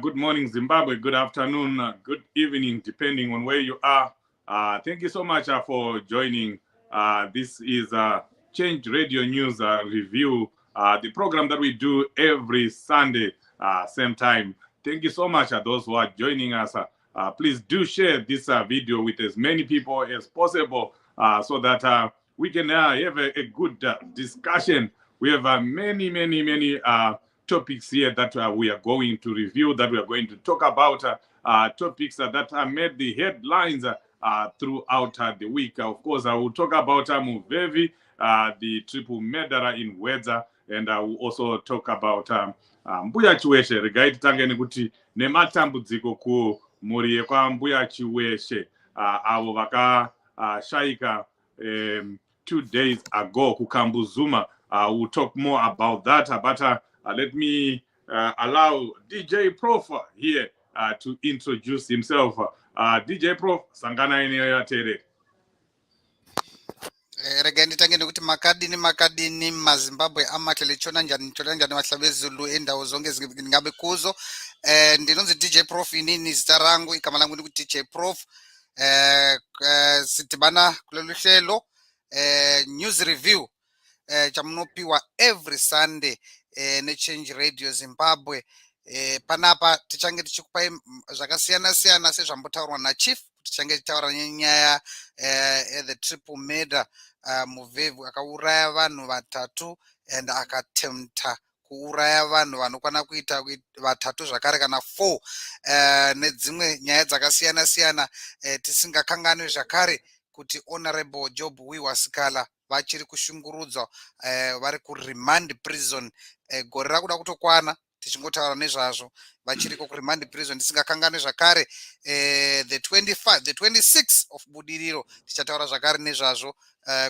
Good morning, Zimbabwe. Good afternoon, good evening, depending on where you are. Thank you so much for joining. This is Change Radio News Review, the program that we do every Sunday, same time. Thank you so much those who are joining us. Please do share this video with as many people as possible so that we can have a good discussion. We have many topics here that we are going to review, that we are going to talk about, topics that made the headlines throughout the week. Of course, I will talk about Muvhevhi, the triple murderer in Wedza, and I will also talk about Mbuya Chiweshe. Regai titange nekuti nematambudziko ku mhuri yekwa Mbuya Chiweshe avo vakashaika 2 days ago kukambuzuma. We'll talk more about that, but let me allow DJ Prof here to introduce himself. DJ Prof, sangana ineyo yatere. Rega nditange nekuti makadini maZimbabwe amatele chona njani mahlabe Zulu endawo zonke zingabe kuzo. Ndinonzi DJ Prof inini zita rangu igama langu ndikuti DJ Prof. Sidibana kulolu hlelo news review chamunopiwa every Sunday ne-Change Radio Zimbabwe. Panapa tichange tichikupa zvakasiyana sezvambotaurwa naChief, tichange tichitaura nyaya the triple murder. Muvhevhi akauraya vanhu vatatu and akatemta kuuraya vanhu vanokwana kuita vatatu zvakare kana 4, nedzimwe nyaya dzakasiyana tisingakanganwi zvakare kuti Honorable Job Hon Sikhala vachiri kushungurudzwa vari remand prison gore rakuda kutokwana tichingotaura nezvazvo vachiri remand prison tisingakanganwi zvakare. The 26th of Budiriro tichataura zvakare nezvazvo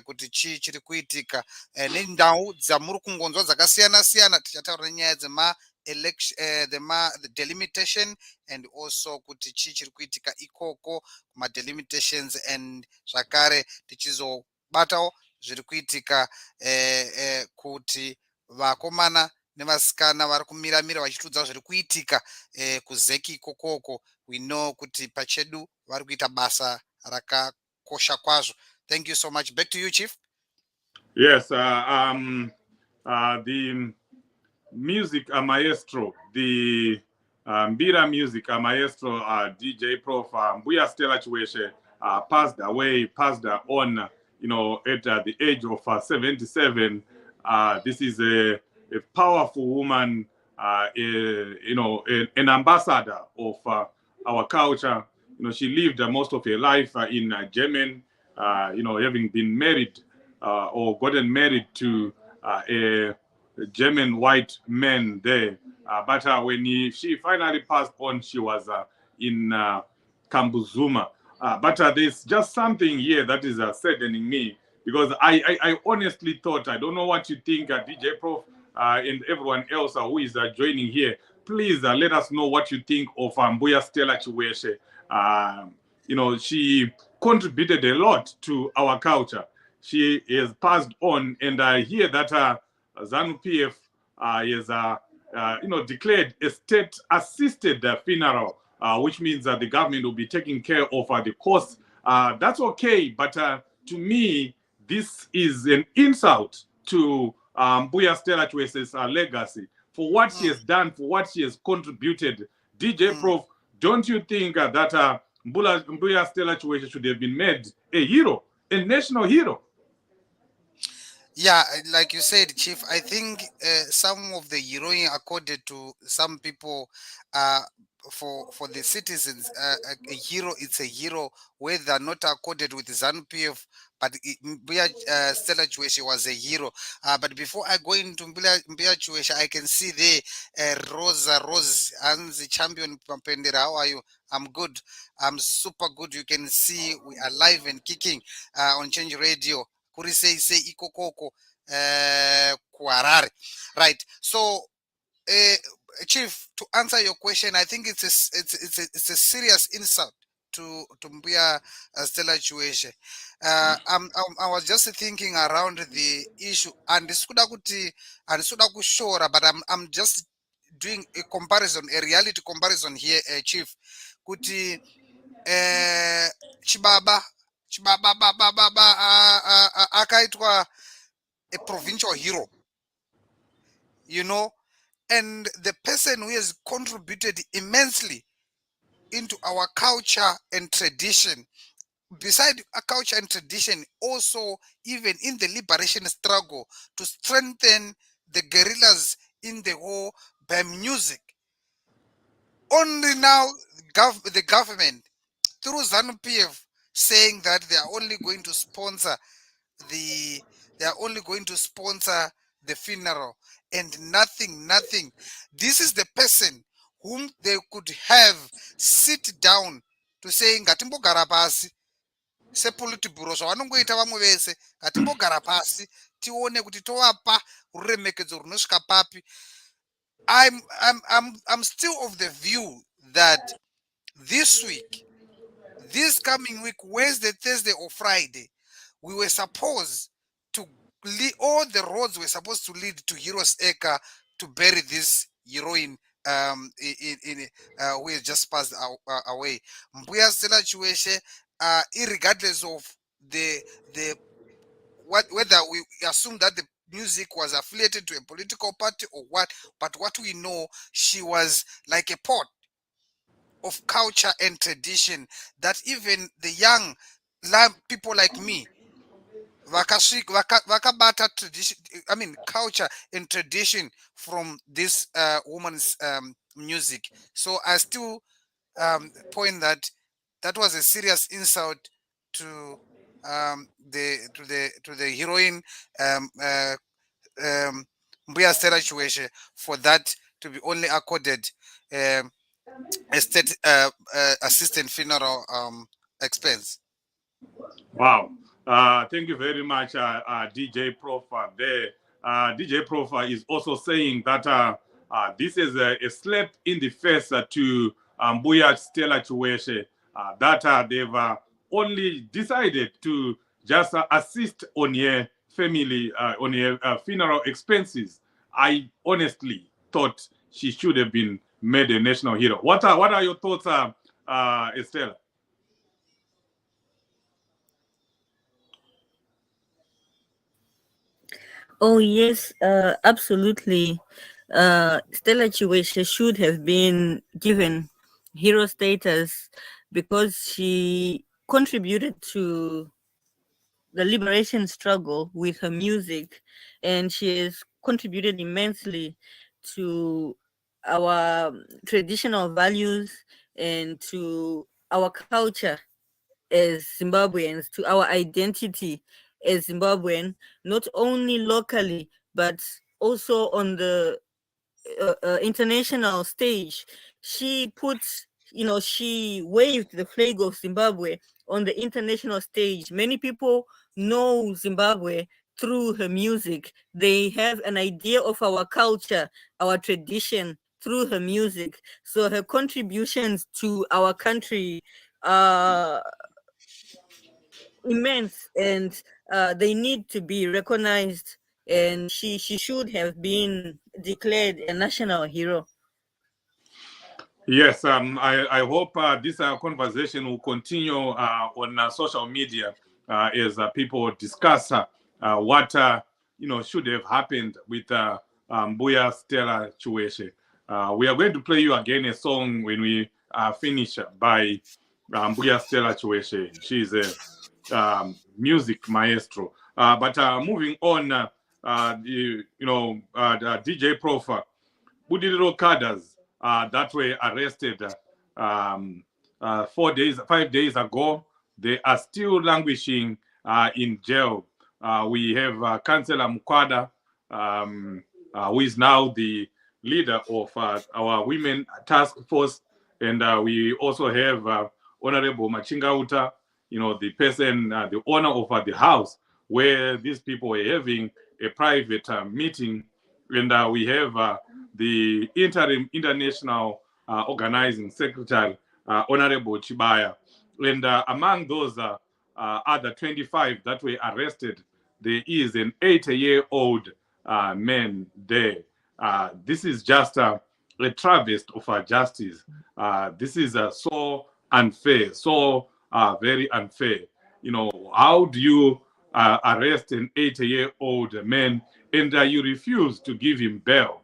kuti chii chiri kuitika nendau dzamuri kungonzwa dzakasiyana tichataura nenyaya dzema election, the delimitation, and also kuti chii chiri kuitika ikoko kuma delimitations, and zvakare tichizobatawo zviri kuitika kuti vakomana nevasikana vari kumiramira vachitiudza zviri kuitika kuzeki ikokoko. We know kuti pachedu vari kuita basa rakakosha kwazvo. Thank you so much. Back to you, Chief. Yes, the music maestro, the Mbira music maestro, DJ Prof. Mbuya Stella Chiweshe passed on, at the age of 77. This is a powerful woman, an ambassador of our culture. She lived most of her life in Germany, having been married or gotten married to a German white man there. But when she finally passed on, she was in Kambuzuma. But there's just something here that is saddening me, because I honestly thought, I don't know what you think, DJ Prof and everyone else who is joining here, please let us know what you think of Mbuya Stella Chiweshe. She contributed a lot to our culture. She is passed on, and I hear that ZANU-PF is declared a state-assisted funeral, which means that the government will be taking care of the costs. That's okay, but to me, this is an insult to Mbuya Stella Chiweshe's legacy, for what she has done, for what she has contributed. DJ Prof, don't you think that Mbuya Stella Chiweshe should have been made a hero, a national hero? Yeah, like you said, Chief, I think some of the heroing accorded to some people, for the citizens, a hero, it's a hero, whether not accorded with ZANU-PF, but Mbuya Stella Chiweshe was a hero. But before I go into Mbuya Chiweshe, I can see there Rose Hansi champion Pampendera. How are you? I'm good. I'm super good. You can see we are live and kicking on Change Radio. Kurisei ikokoko Kuarare. Right. So Chief, to answer your question, I think it's a serious insult to Mbuya Stella Chiweshe. I was just thinking around the issue, and kushora, but I'm just doing a comparison, a reality comparison here, Chief. Kuti Chibaba akaitwa a provincial hero, and the person who has contributed immensely into our culture and tradition, beside a culture and tradition, also even in the liberation struggle to strengthen the guerrillas in the whole by music. Only now the government through ZANU-PF saying that they are only going to sponsor the funeral and nothing. This is the person whom they could have sit down to say ngatimbogara pasi sepolitiburo zvavanongoita vamwe vese, ngatimbogara pasi tione kuti tovapa ruremekedzo runosvika papi. I'm still of the view that this week, this coming week, Wednesday, Thursday, or Friday, we were supposed to lead, all the roads were supposed to lead to Heroes Acre to bury this heroine who has just passed away. Mbuya Stella Chiweshe, irregardless of whether we assume that the music was affiliated to a political party or what, but what we know, she was like a pot of culture and tradition that even the young people like me, vakabata tradition, culture and tradition from this woman's music. So I still point that was a serious insult to the heroine Mbuya Stella Chiweshe, for that to be only accorded a state assistant funeral expense. Wow. Thank you very much, DJ Prof. There. DJ Prof is also saying that this is a slap in the face to Mbuya Stella Chiweshe that they've only decided to just assist on her family, on her funeral expenses. I honestly thought she should have been made a national hero. What are your thoughts, Estella? Oh yes, absolutely. Stella Chiweshe should have been given hero status because she contributed to the liberation struggle with her music, and she has contributed immensely to our traditional values and to our culture as Zimbabweans, to our identity as Zimbabwean, not only locally but also on the international stage. She put, she waved the flag of Zimbabwe on the international stage. Many people know Zimbabwe through her music. They have an idea of our culture, our tradition through her music. So her contributions to our country are immense, and they need to be recognized, and she should have been declared a national hero. Yes, I hope this conversation will continue on social media as people discuss what should have happened with Mbuya Stella Chiweshe. We are going to play you again a song when we finish by Mbuya Stella Chiweshe. She's a music maestro. But moving on, the DJ Prof. Budiriro cadres that were arrested 5 days ago. They are still languishing in jail. We have Councillor Mukwada, who is now the leader of our Women Task Force, and we also have Honorable Machingauta, the person, the owner of the house where these people were having a private meeting, and we have the interim international organizing secretary, Honorable Chibaya. And among those other 25 that were arrested, there is an 80-year-old man there. This is just a travesty of justice. This is so unfair, so very unfair. How do you arrest an 80-year-old man and you refuse to give him bail?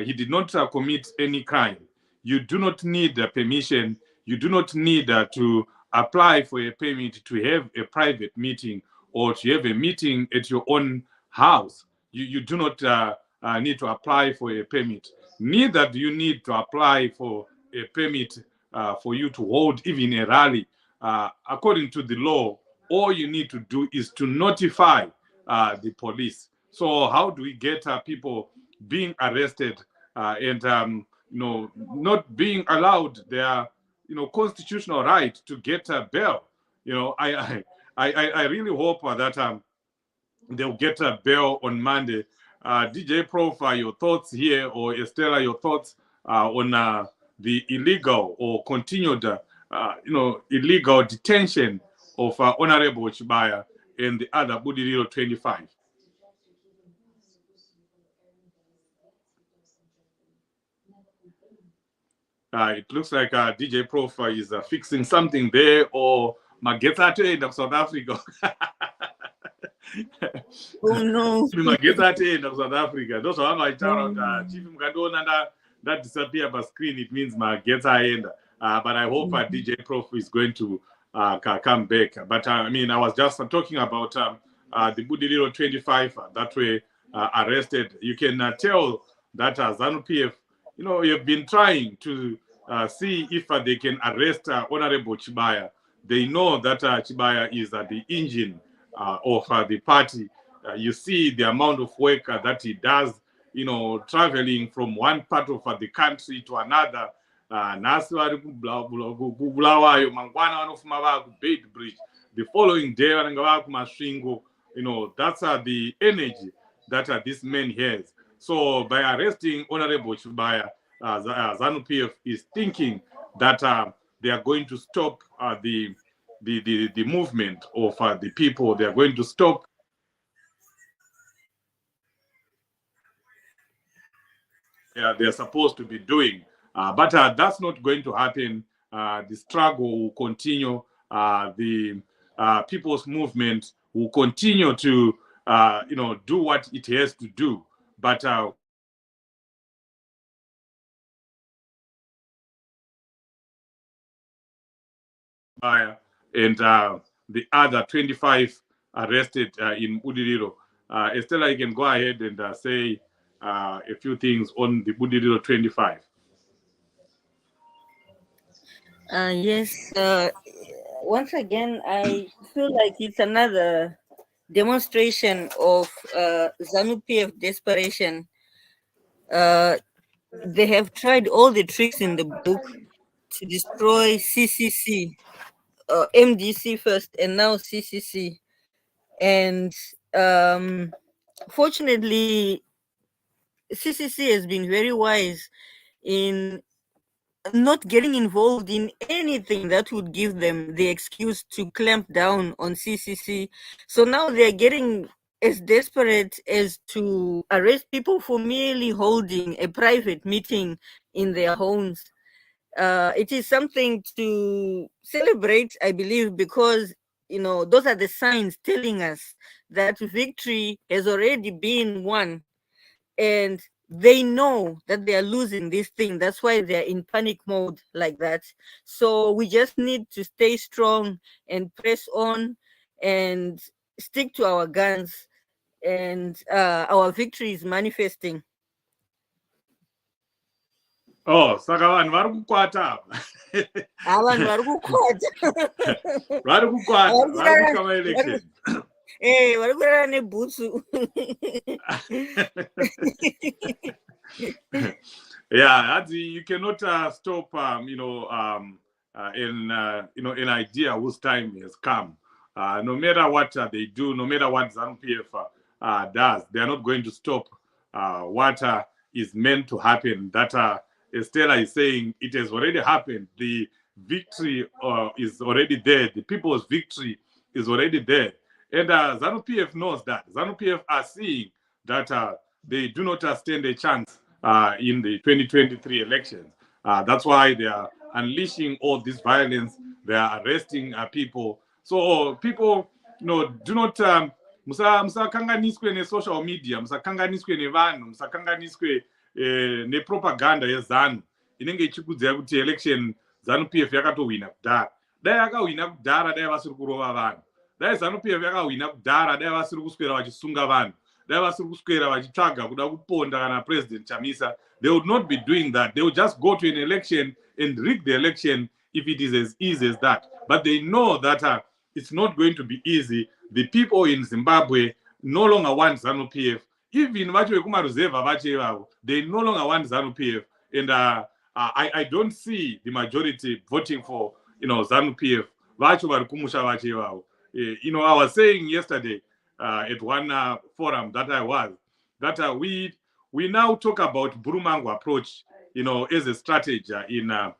He did not commit any crime. You do not need permission. You do not need to apply for a permit to have a private meeting or to have a meeting at your own house. You do not need to apply for a permit. Neither do you need to apply for a permit for you to hold even a rally. According to the law, all you need to do is to notify the police. So how do we get people being arrested and not being allowed their constitutional right to get bail? I really hope that they'll get a bail on Monday. DJ Prof, your thoughts here, or Estella, your thoughts on the illegal or continued illegal detention of Honorable Chibaya and the other Budiriro 25. It looks like DJ Prof is fixing something there, or Mageta in South Africa. Oh no. Mageta in South Africa. Those are my child. Chief Mkadona that disappear by screen. It means Mageta end. But I hope DJ Prof is going to come back. But I was just talking about the Budiriro 25 that were arrested. You can tell that ZANU-PF, you've been trying to see if they can arrest Honorable Chibaya. They know that Chibaya is the engine of the party. You see the amount of work that he does, traveling from one part of the country to another. Nasi vari kubulawayo mangwana vanofuma vava kuBait Bridge. The following day vanenge vava kuMasvingo. That's the energy that this man has. So by arresting Honorable Chubaya, ZANU-PF is thinking that they are going to stop the movement of the people. They are going to stop they're supposed to be doing. But that's not going to happen. The struggle will continue. The people's movement will continue to, do what it has to do. But and the other 25 arrested in Budiriro. Estella, you can go ahead and say a few things on the Budiriro 25. Yes. Once again, I feel like it's another demonstration of ZANU-PF desperation. They have tried all the tricks in the book to destroy CCC, MDC first, and now CCC. And fortunately, CCC has been very wise in not getting involved in anything that would give them the excuse to clamp down on CCC. So now they're getting as desperate as to arrest people for merely holding a private meeting in their homes. It is something to celebrate, I believe, because those are the signs telling us that victory has already been won, and they know that they are losing this thing. That's why they're in panic mode like that. So we just need to stay strong and press on and stick to our guns, and our victory is manifesting. Oh, saka vanhu vari kukwata Vanhu vari kukwata vari kukwata vari kutya maelection. vari kurara nebhutsu. Yeah, you cannot stop an idea whose time has come. No matter what they do, no matter what ZANU-PF does, they are not going to stop what is meant to happen. That Estella is saying it has already happened. The victory is already there. The people's victory is already there. And ZANU-PF knows that. ZANU-PF are seeing that they do not stand a chance in the 2023 elections. That's why they are unleashing all this violence. They are arresting people. So people, do not musakanganiswe ne-social media, musakanganiswe nevanhu, musakanganiswe nepropaganda yezanu inenge ichikudzira kuti election ZANU-PF yakatowina kudhara. Dai yakawina kudhara, dai vasiri kurova vanhu. Dai ZANU-PF yakawina kudhara, dai vasiri kuswera vachisunga vanhu. Dai vasiri kuswera vachitsvaga kuda kuponda kana President Chamisa. They would not be doing that. They would just go to an election and rig the election if it is as easy as that. But they know that it's not going to be easy. The people in Zimbabwe no longer want ZANU-PF. Even vacho vekumaruzevha vacho ivavo, they no longer want ZANU-PF. And I don't see the majority voting for ZANU-PF. Vacho vari kumusha vacho ivavo. I was saying yesterday at one forum that I was, that we now talk about Burumangu approach, as a strategy in our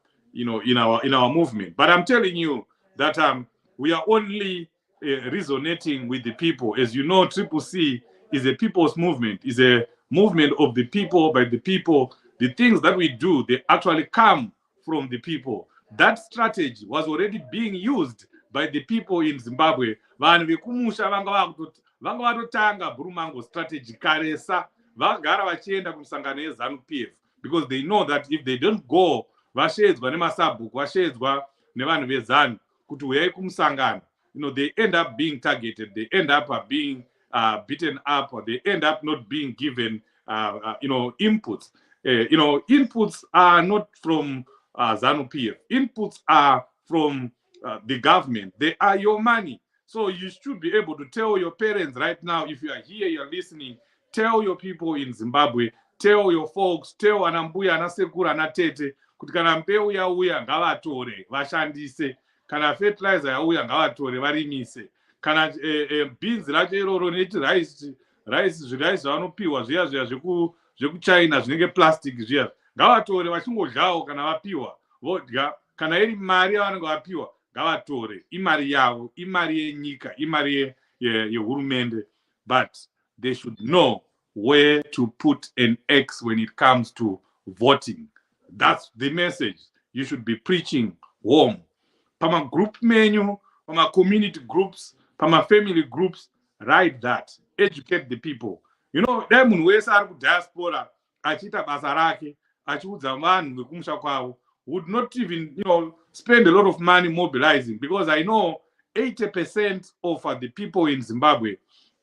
movement. But I'm telling you that we are only resonating with the people. As you know, CCC is a people's movement, is a movement of the people, by the people. The things that we do, they actually come from the people. That strategy was already being used by the people in Zimbabwe. Vanhu vekumusha vanga vatotanga Burumangu strategy karesa, vagara vachienda kumusangano yeZANU-PF, because they know that if they don't go, vashedzwa nemasabhuku, vashedzwa nevanhu vezanu kuti uyai kumusangano, they end up being targeted, they end up being beaten up, or they end up not being given inputs. Inputs are not from ZANU-PF. Inputs are from the government. They are your money. So you should be able to tell your parents right now, if you are here, you're listening, tell your people in Zimbabwe, tell your folks, tell anambuya, anasekuru, anatete, kuti kana mbeu yauya ngavatore, vashandise, kana fertilizer yauya ngavatore, varimise, kana beans racho iroro neti rice zvavanopiwa zviya zveku zvekuchina zvinenge plastic zviya ngavatore vachingodyawo kana vapiwa vodya kana iri mari yavanenge vapiwa ngavatore imari yavo imari yenyika imari yehurumende but they should know where to put an X when it comes to voting. That's the message you should be preaching home. Pama group menu, pama community groups, pama family groups, write that. Educate the people. You know, them who are diaspora, achita basarake, achiudza vanhu ngekumusha kwavo, would not even, spend a lot of money mobilizing, because I know 80% of the people in Zimbabwe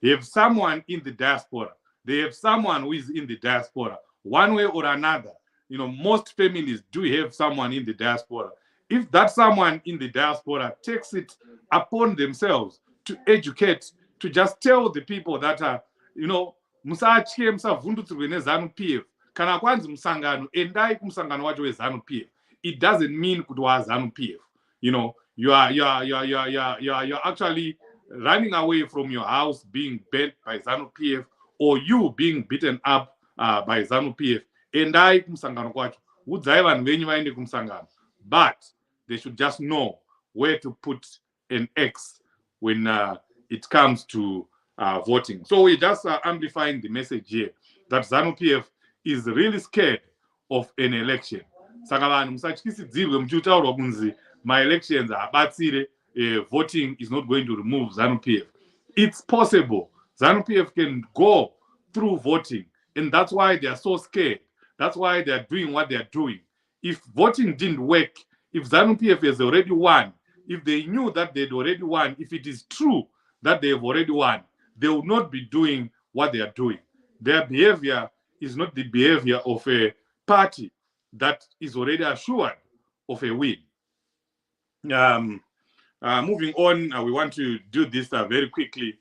have someone in the diaspora. They have someone who is in the diaspora, one way or another. Most families do have someone in the diaspora. If that someone in the diaspora takes it upon themselves to educate, to just tell the people that, musachie musavhundutsirwe neZANU-PF, kana kwanzi musangano, endai kumusangano wacho weZANU-PF. It doesn't mean kuti waZANU-PF. You are actually running away from your house being burnt by ZANU-PF, or you being beaten up by ZANU-PF. Endai kumusangano kwacho. Udzai vanhu venyu vaende kumusangano. But they should just know where to put an X when it comes to voting. So we're just amplifying the message here that ZANU-PF is really scared of an election. Saka vanhu musatyisidzirwe muchitaurwa kunzi my-elections habatsire, voting is not going to remove ZANU-PF. It's possible. ZANU-PF can go through voting, and that's why they are so scared. That's why they are doing what they are doing. If voting didn't work, if ZANU-PF has already won, if they knew that they'd already won, if it is true that they have already won, they would not be doing what they are doing. Their behavior is not the behavior of a party that is already assured of a win. Moving on, we want to do this very quickly.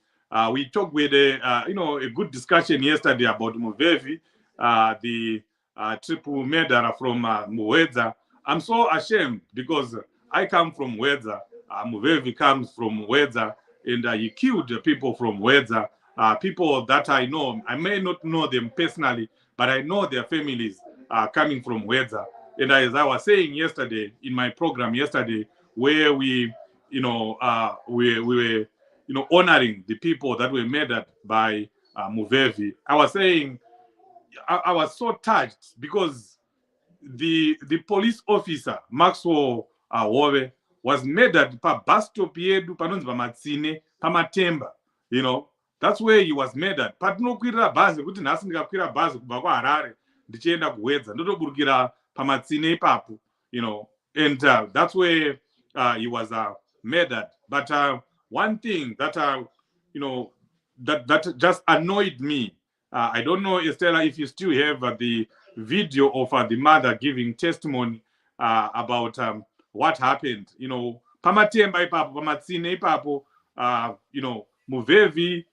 We talked with a good discussion yesterday about Muvhevhi, the triple murderer from Muwedza. I'm so ashamed because I come from Muwedza. Muvhevhi comes from Muwedza, and he killed people from Muwedza. People that I know, I may not know them personally, but I know their families coming from Muwedza. And as I was saying yesterday in my program yesterday, where we were honoring the people that were murdered by Muvhevhi, I was saying I was so touched because the police officer Maxwell Hove was murdered pa bus stop yedu panonzi pamatsine pamatemba. That's where he was murdered. Patinokwirira bhazi kuti nhasi ndikakwira bhazi kubva kuHarare ndichienda kuWedza ndotoburukira pamatsine ipapo, and that's where he was murdered. But one thing that that just annoyed me, I don't know, Estella, if you still have the video of the mother giving testimony about what happened. Pamatemba ipapo, pamatsine ipapo, Muvhevhi,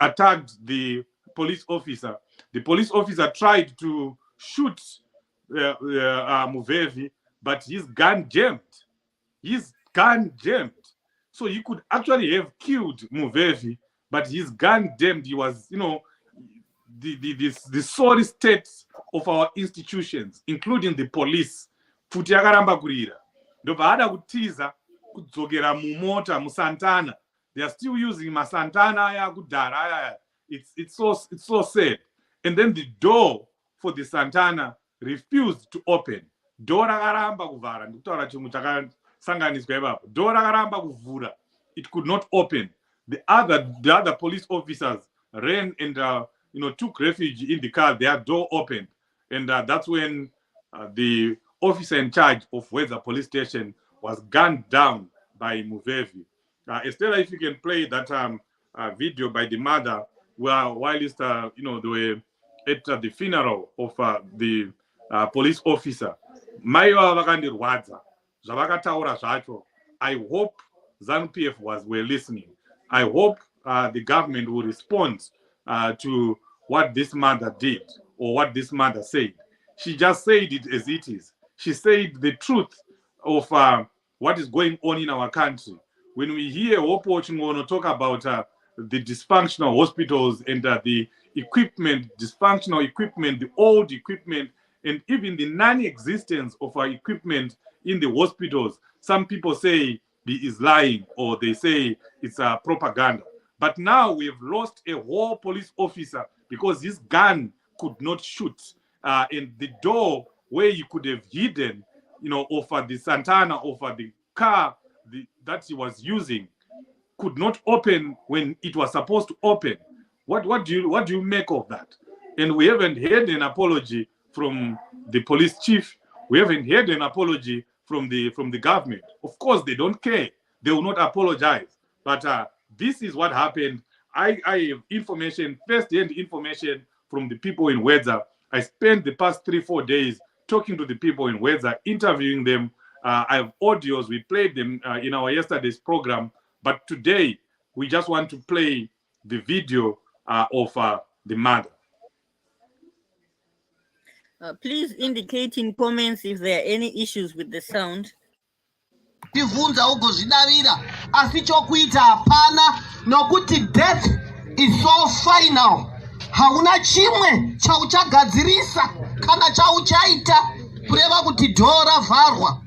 attacked the police officer. The police officer tried to shoot Muvhevhi, but his gun jammed. So he could actually have killed Muvhevhi, but his gun jammed. He was, the sorry state of our institutions, including the police. Futi yakaramba kurira. Ndobva ada kutiza kudzokera mumota musantana. They are still using masantana aya kudhara aya. It's so sad. And then the door for the Santana refused to open. Door rakaramba kuvhara. Ndikutaura chinhu chakasanganiswa ipapo. Door rakaramba kuvhura. It could not open. The other police officers ran and took refuge in the car. Their door opened, and that's when the officer in charge of Wedza police station was gunned down by Muvhevhi. Estella, if you can play that video by the mother, while they were at the funeral of the police officer. Maiva vakandirwadza zvavakataura zvacho. I hope ZANU-PF were listening. I hope the government will respond to what this mother did or what this mother said. She just said it as it is. She said the truth of what is going on in our country. When we hear Wopo Chingono talk about the dysfunctional hospitals and the equipment, dysfunctional equipment, the old equipment, and even the non-existence of our equipment in the hospitals. Some people say he is lying, or they say it's a propaganda. But now we have lost a whole police officer because his gun could not shoot. And the door where you could have hidden, over the Santana, over the car that he was using, could not open when it was supposed to open. What do you make of that? And we haven't heard an apology from the police chief. We haven't heard an apology from the government. Of course, they don't care. They will not apologize. But this is what happened. I have information, first-hand information from the people in Wedza. I spent the past 3-4 days talking to the people in Wedza, interviewing them. I have audios. We played them in our yesterday's program. But today, we just want to play the video of the mother. Please indicate in comments if there are any issues with the sound. Tivunza ugozvidavira asi chokuita hapana nokuti death is so final. Hauna chimwe chauchagadzirisa kana chauchaita kureva kuti dhoo ravharwa.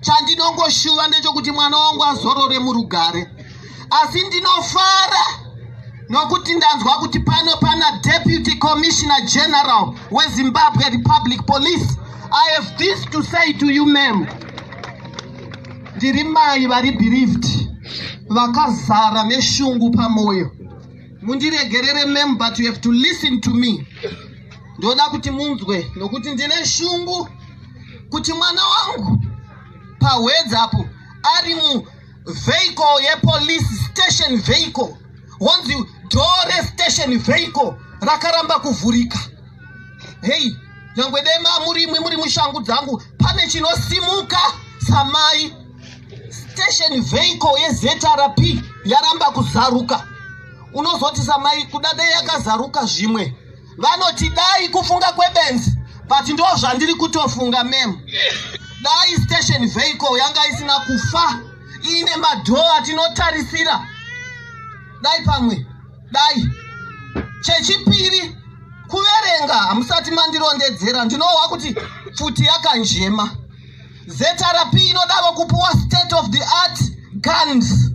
Chandinongoshuva ndechokuti mwana wangu azorore murugare. Asi ndinofara nokuti ndanzwa kuti pano pana Deputy Commissioner General weZimbabwe Republic Police. I have this to say to you, ma'am. Ndiri mai vari bereaved, vakazara neshungu pamoyo. Mundiregerere, ma'am, but you have to listen to me. Ndoda kuti munzwe nokuti ndine shungu kuti mwana wangu pawedza apo ari mu vehicle yepolice station vehicle, wanzi door station vehicle rakaramba kuvhurika. Hey, nyangwe dema muri mushangu dzangu pane chinosimuka samai. Station vehicle yeZRP yaramba kuzaruka. Unozoti samai kudadai yakazaruka zvimwe. Vanoti dai kufunga kwebenzi, but ndo zvandiri kutofunga, ma'am. Dai station vehicle yanga isina kufa, ine madhoo atinotarisira. Dai pamwe, dai. Chechipiri, kuverenga hamusati mandirondedzera, ndinowa kuti futi yakanjema. ZRP inodava kupuwa state of the art guns.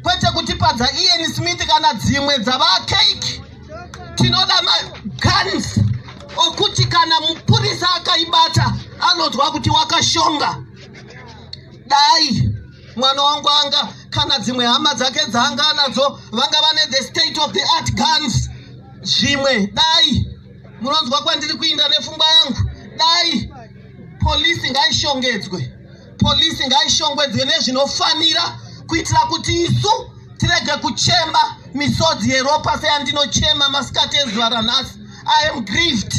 Kwete kuti padza Ian Smith kana dzimwe dzavakeke. Tinoda guns okuti kana mupurisa akaibata anozwa kuti wakashonga. Dai mwana wangu anga kana dzimwe hama dzake dzanga nadzo vanga vane the state of the art guns. Zvimwe dai munonzwa kwandiri kuinda nepfungwa yangu. Dai polisi ngaishongedzwe. Polisi ngaishongedzwe nezvinofanira kuitira kuti isu tirege kuchema misodzi yeropa seyandinochema masikati ezuva ranhasi. I am grieved.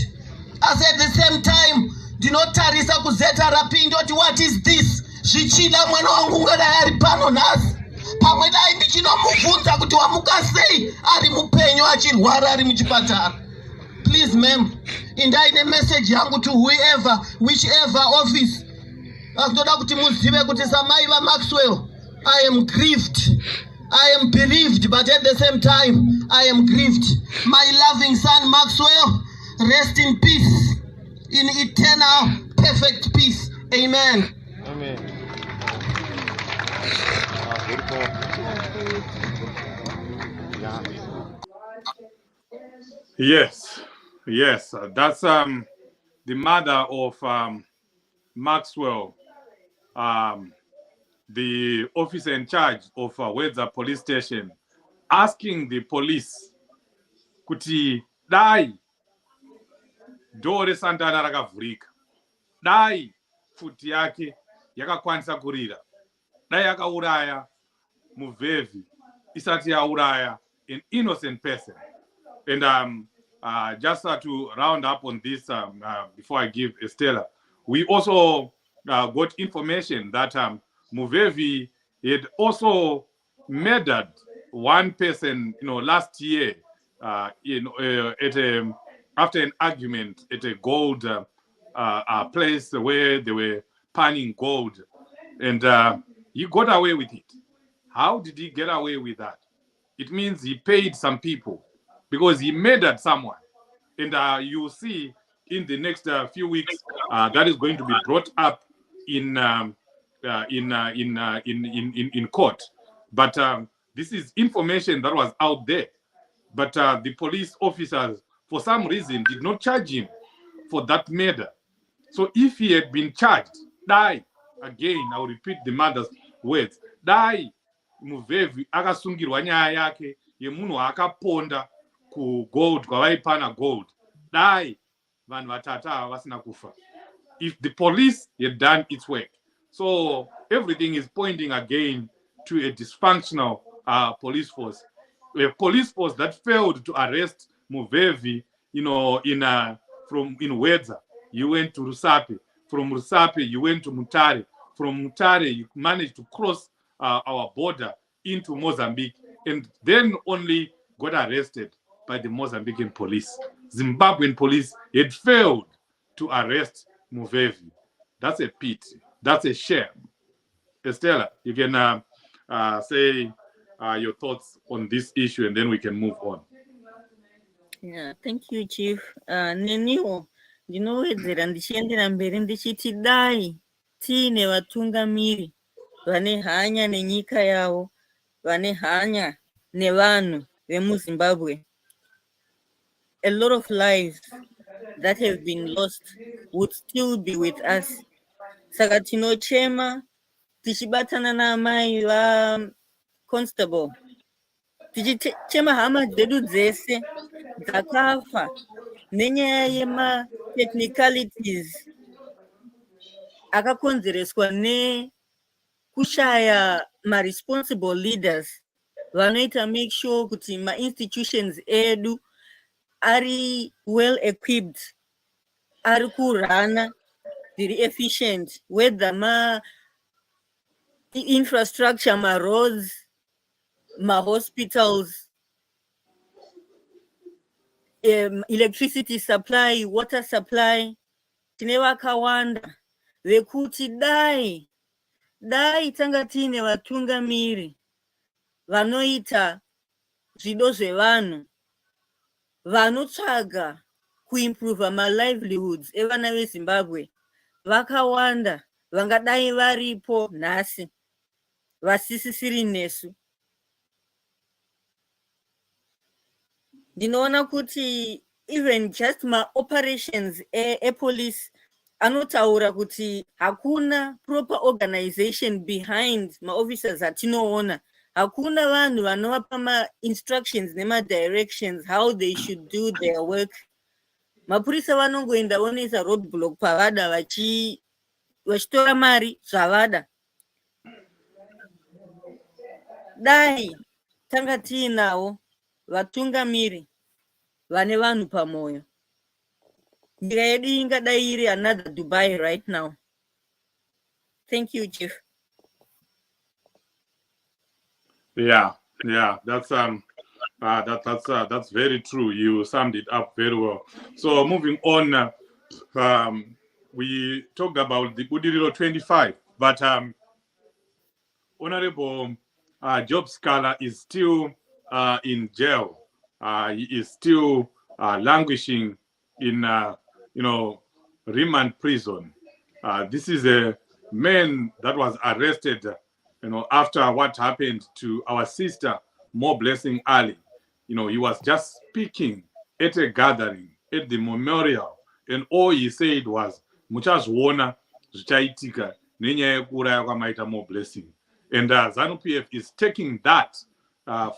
As at the same time ndinotarisa kuZRP ndoti what is this? Zvichida mwana wangu ngadai ari pano nhasi. Pamwe dai ndichinomubvunza kuti wamuka sei ari mupenyu achirwara ari muchipatara. Please, ma'am, indaine message yangu to whoever, whichever office. Asinoda kuti muzive kuti samai vaMaxwell, I am grieved. I am bereaved, but at the same time, I am grieved. My loving son Maxwell, rest in peace, in eternal, perfect peace. Amen. Amen. Yes, that's the mother of Maxwell, the officer in charge of Wedza police station, asking the police kuti dai dore Santana rakavhurika, dai futi yake yakakwanisa kurira, dai yakauraya Muvhevhi isati yauraya an innocent person. And just to round up on this, before I give Estella, we also got information that Muvhevhi had also murdered one person, last year, after an argument at a gold place where they were panning gold, and he got away with it. How did he get away with that? It means he paid some people, because he murdered someone. And you will see in the next few weeks that is going to be brought up in court. But this is information that was out there. But the police officers, for some reason, did not charge him for that murder. So if he had been charged, die, again, I will repeat the mother's words, die, Muvhevhi akasungirwa nyaya yake yemunhu akaponda ku gold kwavaipana gold, die, vanhu vatatu ava vasina kufa. If the police had done its work. So everything is pointing again to a dysfunctional police force. A police force that failed to arrest Muvhevhi, in Wedza, you went to Rusape. From Rusape, you went to Mutare. From Mutare, you managed to cross our border into Mozambique, and then only got arrested by the Mozambican police. Zimbabwean police had failed to arrest Muvhevhi. That's a pity. That's a shame. Estella, you can say your thoughts on this issue, and then we can move on. Yeah, thank you, Chief. Neniwo ndinowedzera ndichiendera mberi ndichiti dai tiine vatungamiri vane hanya nenyika yavo, vane hanya nevanhu vemuZimbabwe. A lot of lives that have been lost would still be with us. Saka tinochema tichibatana naamai vaconstable, tichichema hama dzedu dzese dzakafa nenyaya yematechnicalities akakonzereswa nekushaya maresponsible leaders vanoita make sure kuti ma-institutions edu ari well equipped, ari kurana very efficient, whether infrastructure, roads, hospitals, electricity supply, water supply. Tine vakawanda vekuti dai tanga tine vatungamiri vanoita zvido zvevanhu, vanotsvaga kuimprove livelihoods evana veZimbabwe, vakawanda vangadai varipo nhasi vasisisiri nesu. Ndinoona kuti even just operations police anotaura kuti hakuna proper organization behind officers atinoona, hakuna vanhu vanovapa instructions directions how they should do their work. Mapurisa vanongoenda vonoisa roadblock pavada vachitora mari zvavada. Dai tanga tiinawo vatungamiri vane vanhu pamoyo, nyika yedu ingadai iri another Dubai right now. Thank you, Chief. Yeah, that's very true. You summed it up very well. So moving on, we talked about the Budiriro 25, but Honorable Job Sikhala is still in jail. He is still languishing in remand prison. This is a man that was arrested after what happened to our sister More Blessing Ali. He was just speaking at a gathering at the memorial, and all he said was muchazviona zvichaitika nenyaya yekuuraya kwamaita More Blessing. And ZANU-PF is taking that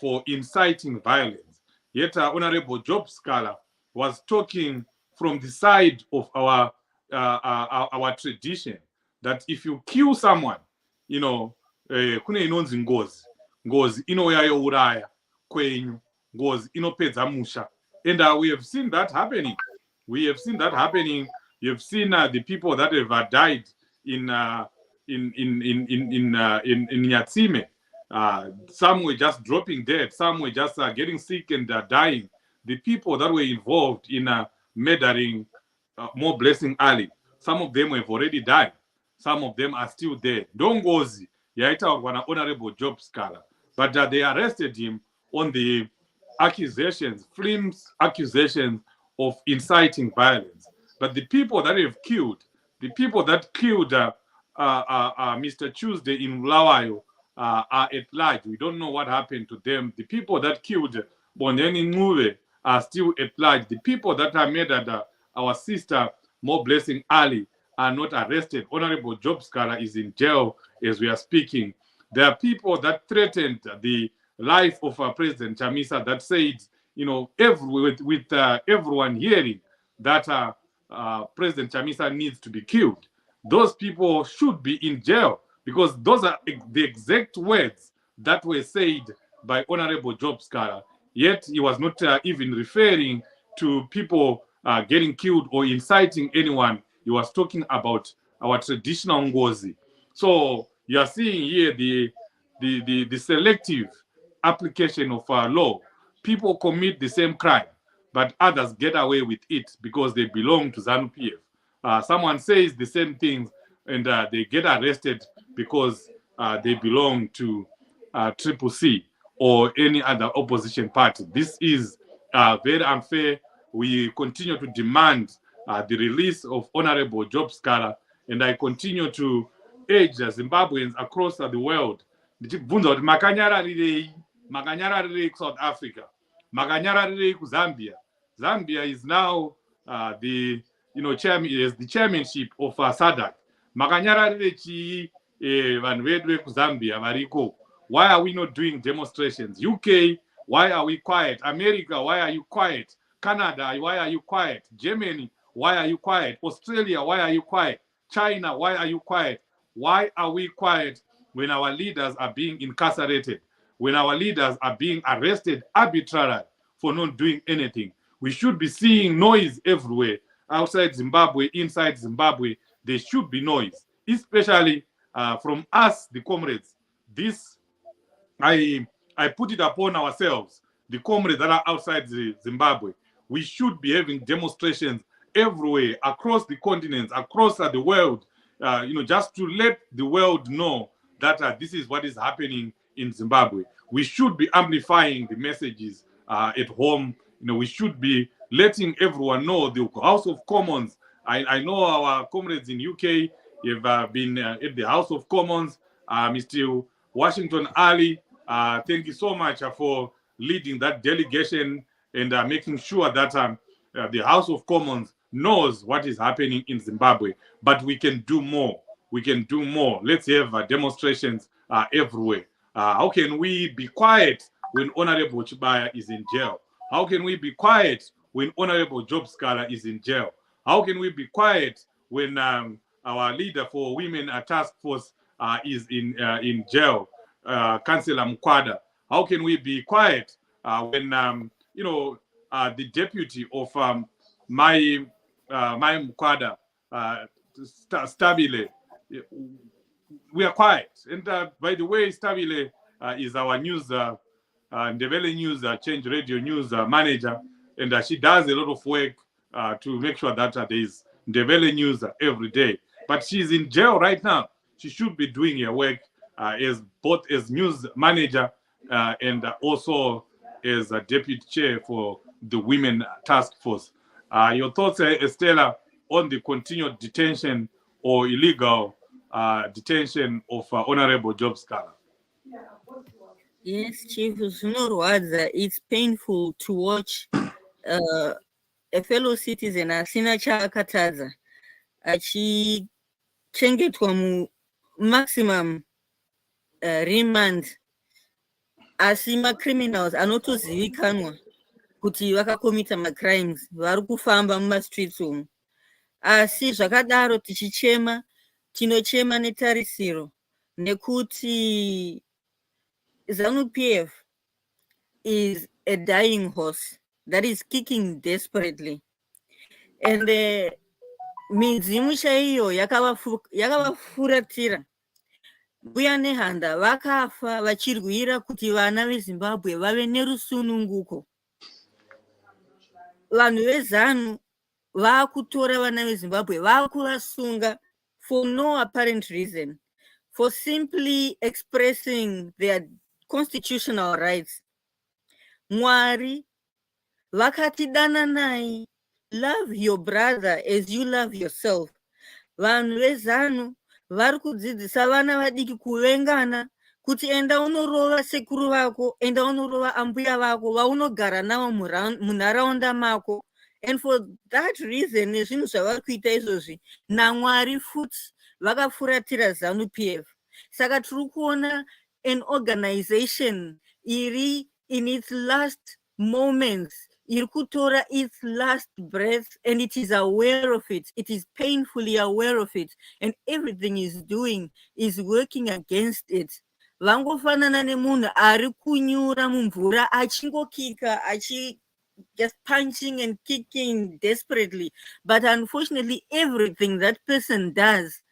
for inciting violence. Yet Honorable Job Sikhala was talking from the side of our tradition, that if you kill someone, kune inonzi ngozi inouya youraya kwenyu, ngozi inopedza musha. And we have seen that happening. You have seen the people that have died in Nyatsime. Some were just dropping dead. Some were just getting sick and dying. The people that were involved in murdering More Blessing Ali, some of them have already died. Some of them are still there. Ndongozi yaita wana Honorable Job Sikhala, but they arrested him on the accusations, flimsy accusations of inciting violence. But the people that have killed, the people that killed Mr. Tuesday in Bulawayo are at large. We don't know what happened to them. The people that killed Bonyeni Muvhevhi are still at large. The people that are murdered our sister, More Blessing Ali, are not arrested. Honorable Job Sikhala is in jail as we are speaking. There are people that threatened the life of President Chamisa that said, with everyone hearing that President Chamisa needs to be killed. Those people should be in jail because those are the exact words that were said by Honorable Job Sikhala. Yet he was not even referring to people getting killed or inciting anyone. He was talking about our traditional Ngozi. So you are seeing here the selective application of our law. People commit the same crime, but others get away with it because they belong to ZANU-PF. Someone says the same things and they get arrested because they belong to Triple C or any other opposition party. This is very unfair. We continue to demand the release of Honorable Job Sikhala, and I continue to urge Zimbabweans across the world. Makanyararirei South Africa, makanyararirei Zambia. Zambia is now the chairmanship of SADC. Makanyararirei vanhu vedu veku-Zambia variko. Why are we not doing demonstrations? UK, why are we quiet? America, why are you quiet? Canada, why are you quiet? Germany, why are you quiet? Australia, why are you quiet? China, why are you quiet? Why are we quiet when our leaders are being incarcerated, when our leaders are being arrested arbitrarily for not doing anything? We should be seeing noise everywhere. Outside Zimbabwe, inside Zimbabwe, there should be noise, especially from us, the comrades. This, I put it upon ourselves, the comrades that are outside Zimbabwe. We should be having demonstrations everywhere, across the continents, across the world, just to let the world know that this is what is happening in Zimbabwe. We should be amplifying the messages at home. We should be letting everyone know. The House of Commons, I know our comrades in UK have been at the House of Commons. Mr. Washington Ali, thank you so much for leading that delegation and making sure that the House of Commons knows what is happening in Zimbabwe. But we can do more. We can do more. Let's have demonstrations everywhere. How can we be quiet when Honorable Chibaya is in jail? How can we be quiet when Honorable Job Sikhala is in jail? How can we be quiet when our leader for Women Task Force is in jail, Councillor Mukwada? How can we be quiet when the deputy of my Mukwada, Stabile? We are quiet. And by the way, Stabile is our news, Ndebele News, Change Radio News manager, and she does a lot of work to make sure that there is Ndebele News every day. But she's in jail right now. She should be doing her work as both as news manager and also as a deputy chair for the Women Task Force. Your thoughts, Estella, on the continued detention or illegal detention of Honorable Job Sikhala? Yes, Chief Zvinorwadza, it's painful to watch a fellow citizen asina chaakatadza achichengetwa maximum remand, asi macriminals anotozivikanwa kuti vakakomita macrimes vari kufamba mumastreets umu. Asi zvakadaro tichichema, tinochema netarisiro nekuti ZANU-PF is a dying horse that is kicking desperately. And midzimu chaiyo yakavafuratira. Mbuya nehanda vakafa vachirwira kuti vana veZimbabwe vave nerusununguko. Vanhu veZANU vakutora vana veZimbabwe vakuvasunga for no apparent reason, for simply expressing their constitutional rights. Mwari vakatidananai, love your brother as you love yourself. Vanhu vezanu vari kudzidzisa vana vadiki kuvengana, kuti enda unorova sekuru vako, enda unorova ambuya vako vaunogara navo munharaunda mako. And for that reason, nezvinhu zvavari kuita izvozvi, naMwari futi vakafuratira ZANU-PF. Saka tiri kuona an organization iri in its last moments, iri kutora its last breath, and it is aware of it. It is painfully aware of it, and everything is doing is working against it. Vangofanana nemunhu ari kunyura mumvura achingokika, just punching and kicking desperately. But unfortunately, everything that person does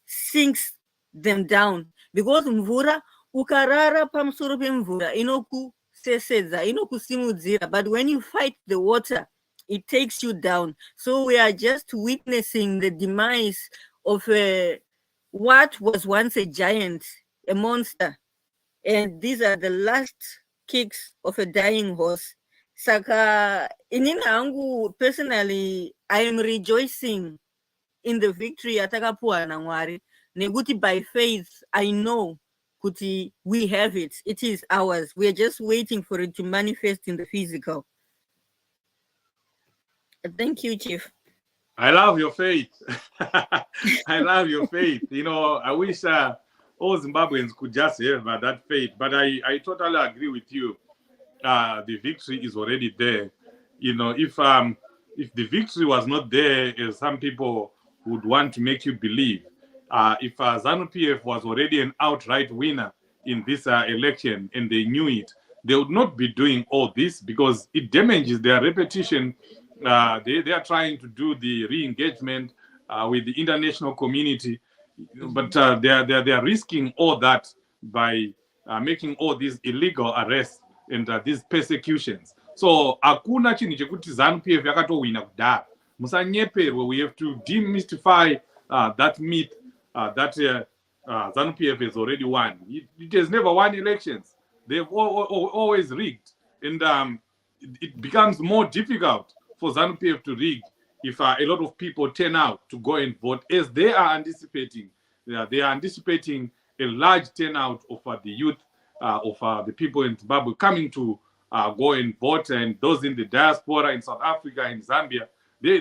sinks them down, because mvura ukarara pamusoro pemvura inokusesedza, inokusimudzira, but when you fight the water, it takes you down. So we are just witnessing the demise of what was once a giant, a monster, and these are the last kicks of a dying horse. Saka inini hangu personally, I am rejoicing in the victory atakapuwa naMwari, nekuti by faith I know kuti we have it. It is ours. We are just waiting for it to manifest in the physical. Thank you, Chief. I love your faith. I love your faith. You know, I wish all Zimbabweans could just have that faith. But I totally agree with you. The victory is already there. You know, if the victory was not there, as some people would want to make you believe, if ZANU-PF was already an outright winner in this election and they knew it, they would not be doing all this, because it damages their reputation. They are trying to do the re-engagement with the international community, but they are risking all that by making all these illegal arrests and these persecutions. So akuna chinhu chekuti ZANU-PF yakatowina kudhara. Musanyeperwe. We have to demystify that myth that ZANU-PF has already won. It has never won elections. They've always rigged, and it becomes more difficult for ZANU-PF to rig if a lot of people turn out to go and vote, as they are anticipating. They are anticipating a large turnout of the youth, of the people in Zimbabwe coming to go and vote, and those in the diaspora in South Africa and Zambia, they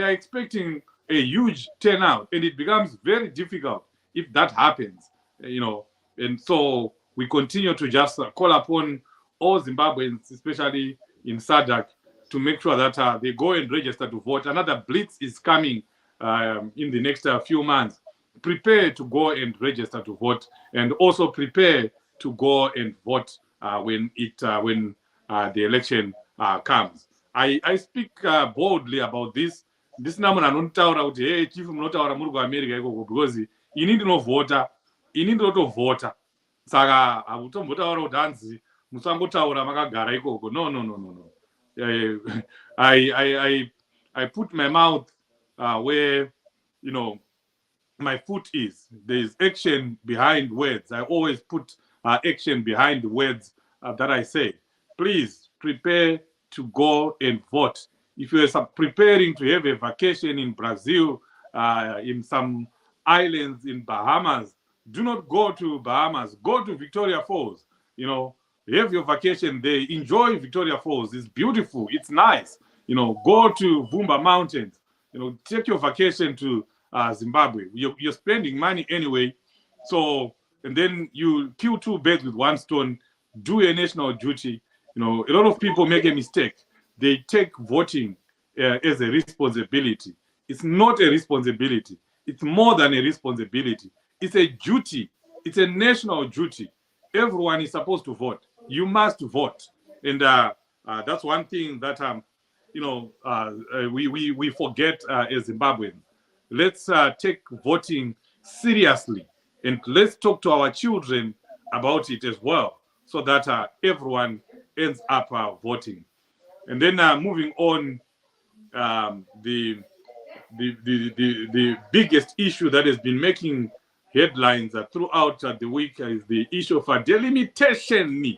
are expecting a huge turnout, and it becomes very difficult if that happens, you know. And so we continue to just call upon all Zimbabweans, especially in SADC, to make sure that they go and register to vote. Another blitz is coming in the next few months. Prepare to go and register to vote, and also prepare to go and vote when the election comes. I speak boldly about this. This namun anotaura kuti hey chief munotaura muri kuAmerica ikoko, because ini ndinovhota, ini ndinotovhota, saka hakutombotaura kuti hanzi musangotaura makagara ikoko. No. I put my mouth where, you know, my foot is. There is action behind words. I always put action behind the words that I say. Please prepare to go and vote. If you are preparing to have a vacation in Brazil, in some islands in Bahamas, do not go to Bahamas. Go to Victoria Falls. You know, have your vacation there. Enjoy Victoria Falls. It's beautiful. It's nice. You know, go to Vumba Mountains. You know, take your vacation to Zimbabwe. You're spending money anyway. So, and then you kill two birds with one stone. Do a national duty. You know, a lot of people make a mistake. They take voting as a responsibility. It's not a responsibility. It's more than a responsibility. It's a duty. It's a national duty. Everyone is supposed to vote. You must vote. And that's one thing that, you know, we forget as Zimbabweans. Let's take voting seriously, and let's talk to our children about it as well, so that everyone ends up voting. And then moving on, the biggest issue that has been making headlines throughout the week is the issue of delimitation.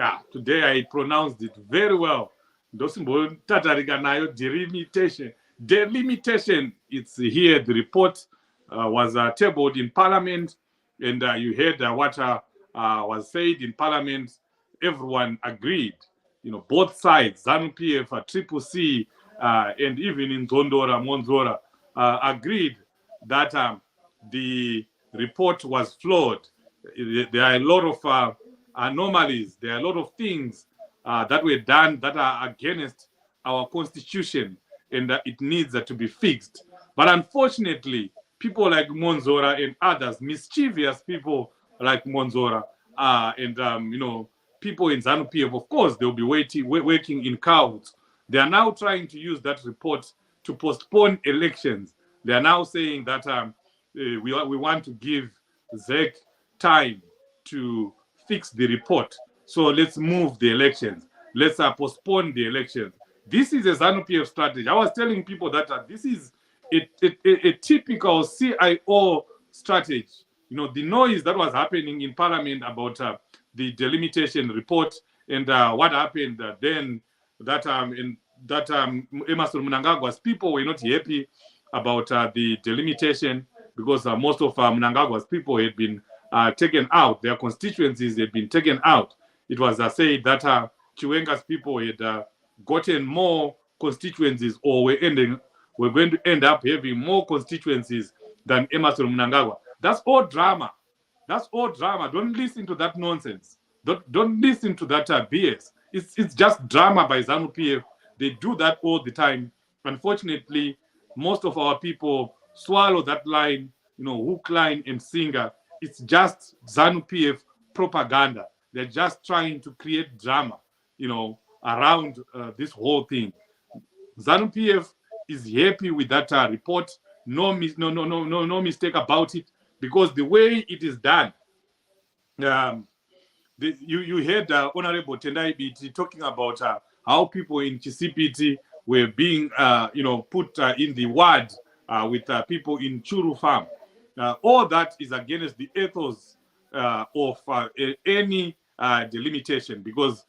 Yeah, today I pronounced it very well. Delimitation. Delimitation. It's here. The report was tabled in Parliament, and you heard what was said in Parliament. Everyone agreed. Both sides, ZANU-PF, Triple C, and even in Zondora, Monzora, agreed that the report was flawed. There are a lot of anomalies. There are a lot of things that were done that are against our constitution, and it needs to be fixed. But unfortunately, people like Monzora and others, mischievous people like Monzora, and people in ZANU-PF, of course, they'll be working in cahoots. They are now trying to use that report to postpone elections. They are now saying that we want to give ZEC time to fix the report. So let's move the elections. Let's postpone the elections. This is a ZANU-PF strategy. I was telling people that this is a typical CIO strategy. The noise that was happening in Parliament about the delimitation report and what happened then, that Emerson Mnangagwa's people were not happy about the delimitation because most of Mnangagwa's people had been taken out. Their constituencies had been taken out. It was said that Chiwenga's people had gotten more constituencies, or we're going to end up having more constituencies than Emerson Mnangagwa. That's all drama. That's all drama. Don't listen to that nonsense. Don't listen to that BS. It's just drama by ZANU-PF. They do that all the time. Unfortunately, most of our people swallow that line, hook, line, and sinker. It's just ZANU-PF propaganda. They're just trying to create drama, around this whole thing. ZANU-PF is happy with that report. No mistake about it, because the way it is done. You heard Honorable Tendai Biti talking about how people in Chisipiti were being, put in the ward with people in Churu Farm. All that is against the ethos of any delimitation, because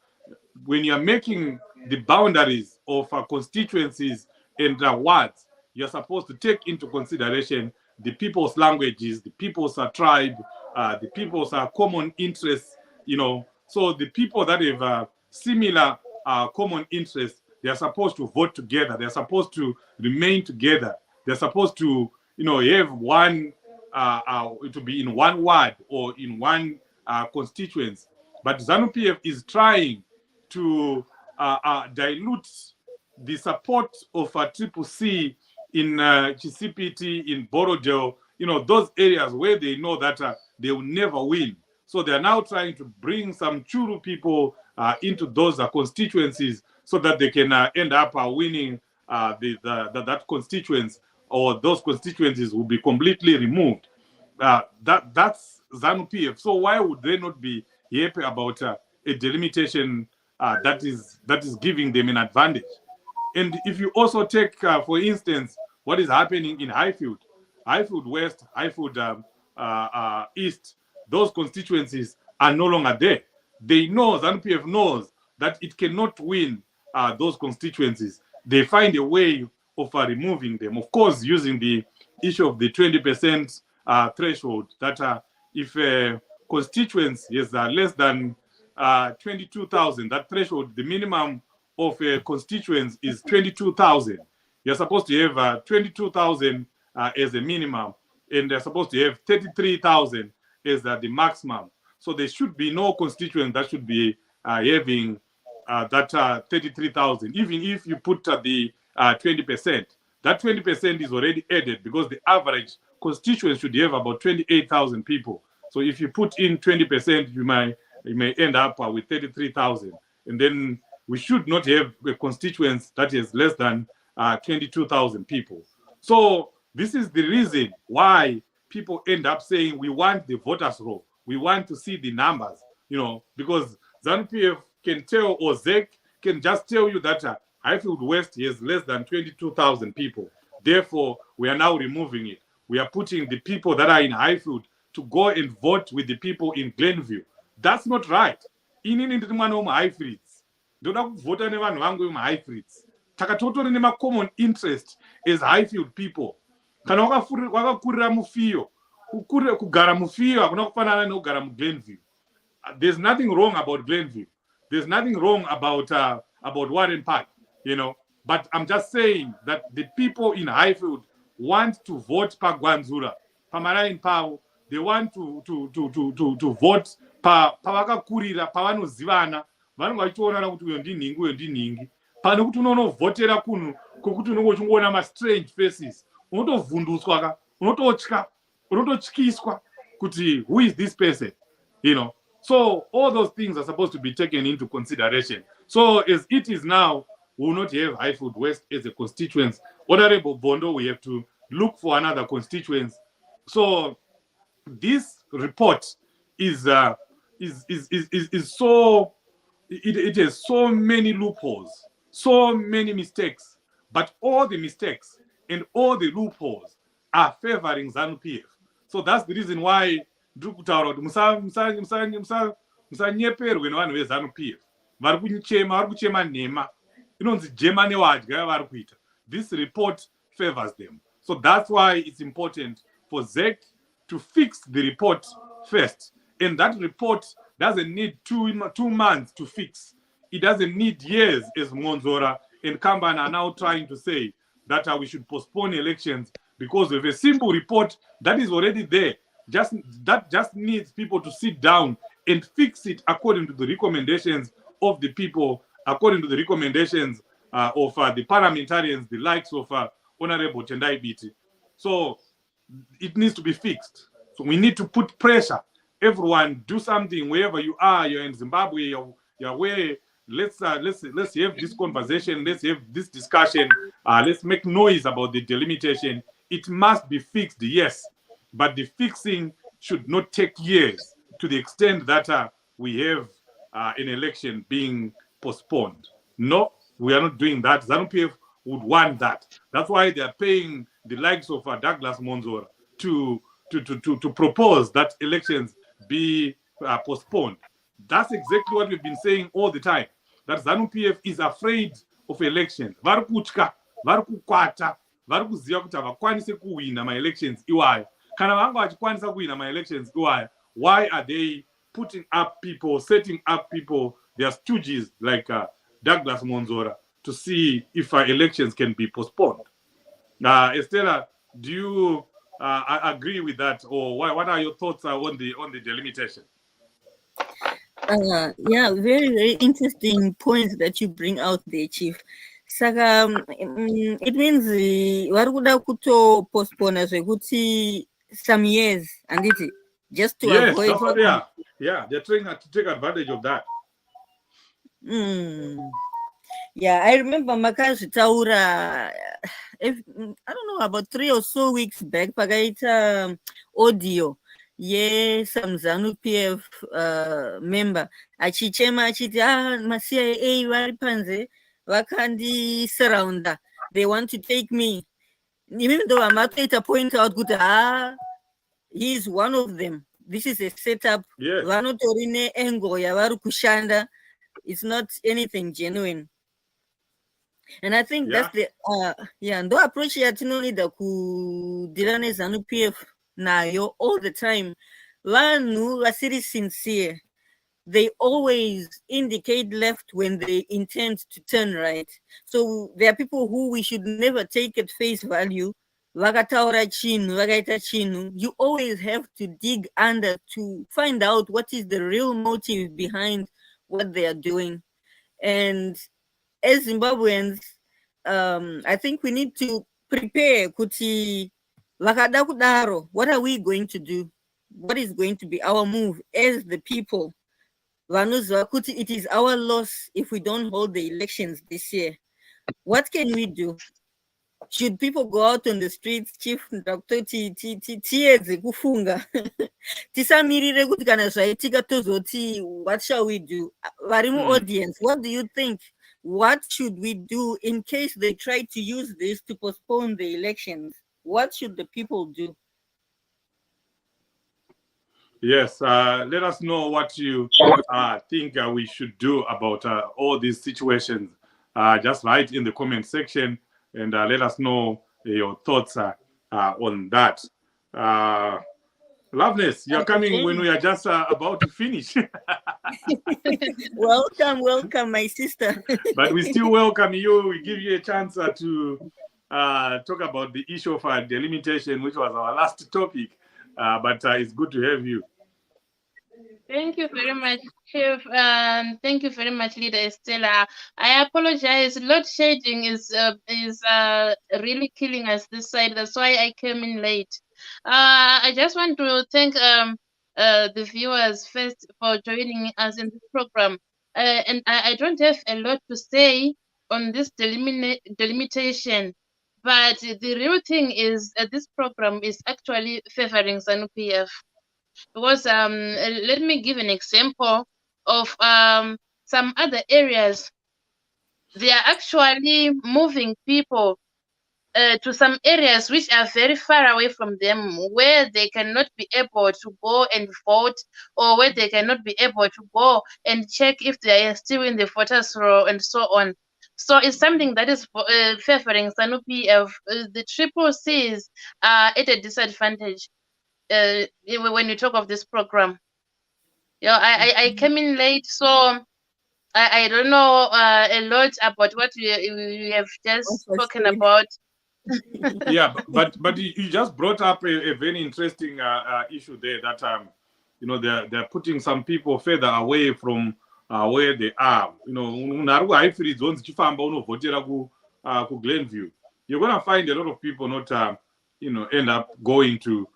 when you're making the boundaries of constituencies and wards, you're supposed to take into consideration the people's languages, the people's tribe, the people's common interests, So the people that have similar common interests, they're supposed to vote together. They're supposed to remain together. They're supposed to, have one, to be in one ward or in one constituency. But ZANU-PF is trying to dilute the support of Triple C in Chisipiti, in Borodale, those areas where they know that they will never win. So they're now trying to bring some Churu people into those constituencies so that they can end up winning that constituency, or those constituencies will be completely removed. That's ZANU-PF. So why would they not be happy about a delimitation that is giving them an advantage? And if you also take, for instance, what is happening in Highfield West, Highfield East, those constituencies are no longer there. They know, ZANU-PF knows that it cannot win those constituencies. They find a way of removing them. Of course, using the issue of the 20% threshold, that if a constituency is less than 22,000, that threshold, the minimum of a constituency is 22,000. You're supposed to have 22,000 as a minimum, and they're supposed to have 33,000 as the maximum. So there should be no constituent that should be having that 33,000. Even if you put the 20%, that 20% is already added, because the average constituent should have about 28,000 people. So if you put in 20%, you may end up with 33,000. And then we should not have a constituency that is less than 22,000 people. So this is the reason why people end up saying we want the voters' roll. We want to see the numbers, because ZANU-PF can tell, or ZEC can just tell you that Highfield West has less than 22,000 people. Therefore, we are now removing it. We are putting the people that are in Highfield to go and vote with the people in Glenview. That's not right. inini ndiri mwana wemuhighfields, ndoda kuvhota nevanhu vangu vemuhighfields. Takatotori nema-common interest as Highfield people. Kana wakakurira mufiyo, kugara mufiyo hakuna kufanana nekugara muGlenville. There's nothing wrong about Glenville. There's nothing wrong about Warren Park, you know. But I'm just saying that the people in Highfield want to vote pa Gwanzura, pa Marain Pao. They want to vote pa vakakurira, pa vanozivana, vanenge vachionana kuti uyo ndiningi, uyo ndiningi. Pane kuti unonovhotera kunhu kokuti unenge uchingoona ma-strange faces. Unotovhunduswa ka, unototya, unototyiswa kuti who is this person, you know. So all those things are supposed to be taken into consideration. So as it is now, we will not have Highfield West as a constituency. Honorable Bondo, we have to look for another constituency. So this report is so, it has so many loopholes, so many mistakes, but all the mistakes and all the loopholes are favoring ZANU-PF. So that's the reason why ndiri kutaura kuti musanyeperwe nevanhu veZANU-PF. Vari kuchema nhema, inonzi jema newadya vari kuita. This report favors them. So that's why it's important for ZEC to fix the report first. And that report doesn't need two months to fix. It doesn't need years, as Monzora and Kamban are now trying to say that we should postpone elections because of a simple report that is already there. That just needs people to sit down and fix it according to the recommendations of the people, according to the recommendations of the parliamentarians, the likes of Honorable Tendai Biti. So it needs to be fixed. So we need to put pressure. Everyone, do something wherever you are. You're in Zimbabwe. You're where. Let's have this conversation. Let's have this discussion. Let's make noise about the delimitation. It must be fixed, yes, but the fixing should not take years to the extent that we have an election being postponed. No, we are not doing that. ZANU-PF would want that. That's why they are paying the likes of Douglas Monzora to propose that elections be postponed. That's exactly what we've been saying all the time, that ZANU-PF is afraid of elections. Vari kutya, vari kukwata, vari kuziva kuti havakwanisi kuwina ma-elections iwayo. Kana vanga vachikwanisa kuwina ma-elections iwayo, why are they putting up people, setting up people, their stooges like Douglas Monzora, to see if elections can be postponed? Estela, do you agree with that, or what are your thoughts on the delimitation? Yeah, very, very interesting points that you bring out there, Chief. Saka, it means vari kuda kuto postpone zvekuti some years, and it just to avoid. That's what they are. Yeah, they're trying to take advantage of that. Yeah, I remember Makazi Taura, I don't know, about 3 or so weeks back, pakaita audio. Yes, some ZANU-PF member. Achichema achiti, ma-CIA vari panze, vakandi surrounda. They want to take me. Even though I'm not to point out, he's one of them. This is a setup. Yes. Vanotorine engo ya vari kushanda. It's not anything genuine. And I think that's the ndo approach yatinoida kudhira neZANU-PF nayo all the time. Vanhu vasiri sincere, they always indicate left when they intend to turn right. So there are people who we should never take at face value. Vakataura chinhu, vakaita chinhu. You always have to dig under to find out what is the real motive behind what they are doing. And as Zimbabweans, I think we need to prepare kuti vakada kudaro. What are we going to do? What is going to be our move as the people? Vanuzwa kuti it is our loss if we don't hold the elections this year. What can we do? Should people go out on the streets, Chief Dr. Tiedze kufunga? Tisamirire kuti kana zvaitika tozoti, what shall we do? Varimu audience, what do you think? What should we do in case they try to use this to postpone the elections? What should the people do? Yes, let us know what you think we should do about all these situations. Just write in the comment section and let us know your thoughts on that. Loveness, you're coming when we are just about to finish. Welcome, my sister. But we still welcome you. We give you a chance to talk about the issue of delimitation, which was our last topic. But it's good to have you. Thank you very much, Chief. Thank you very much, Leader Estella. I apologize. Load shedding is really killing us this side. That's why I came in late. I just want to thank the viewers first for joining us in this program. And I don't have a lot to say on this delimitation. But the real thing is this program is actually favoring ZANU-PF. Because let me give an example of some other areas. They are actually moving people to some areas which are very far away from them, where they cannot be able to go and vote, or where they cannot be able to go and check if they are still in the voters roll and so on. So it's something that is favoring ZANU-PF. The triple Cs are at a disadvantage when you talk of this program. Yeah, I came in late, so I don't know a lot about what we have just spoken about. Yeah, but you just brought up a very interesting issue there that you know they're putting some people further away from where they are. You know, ku Glenview, you're gonna find a lot of people not you know end up going to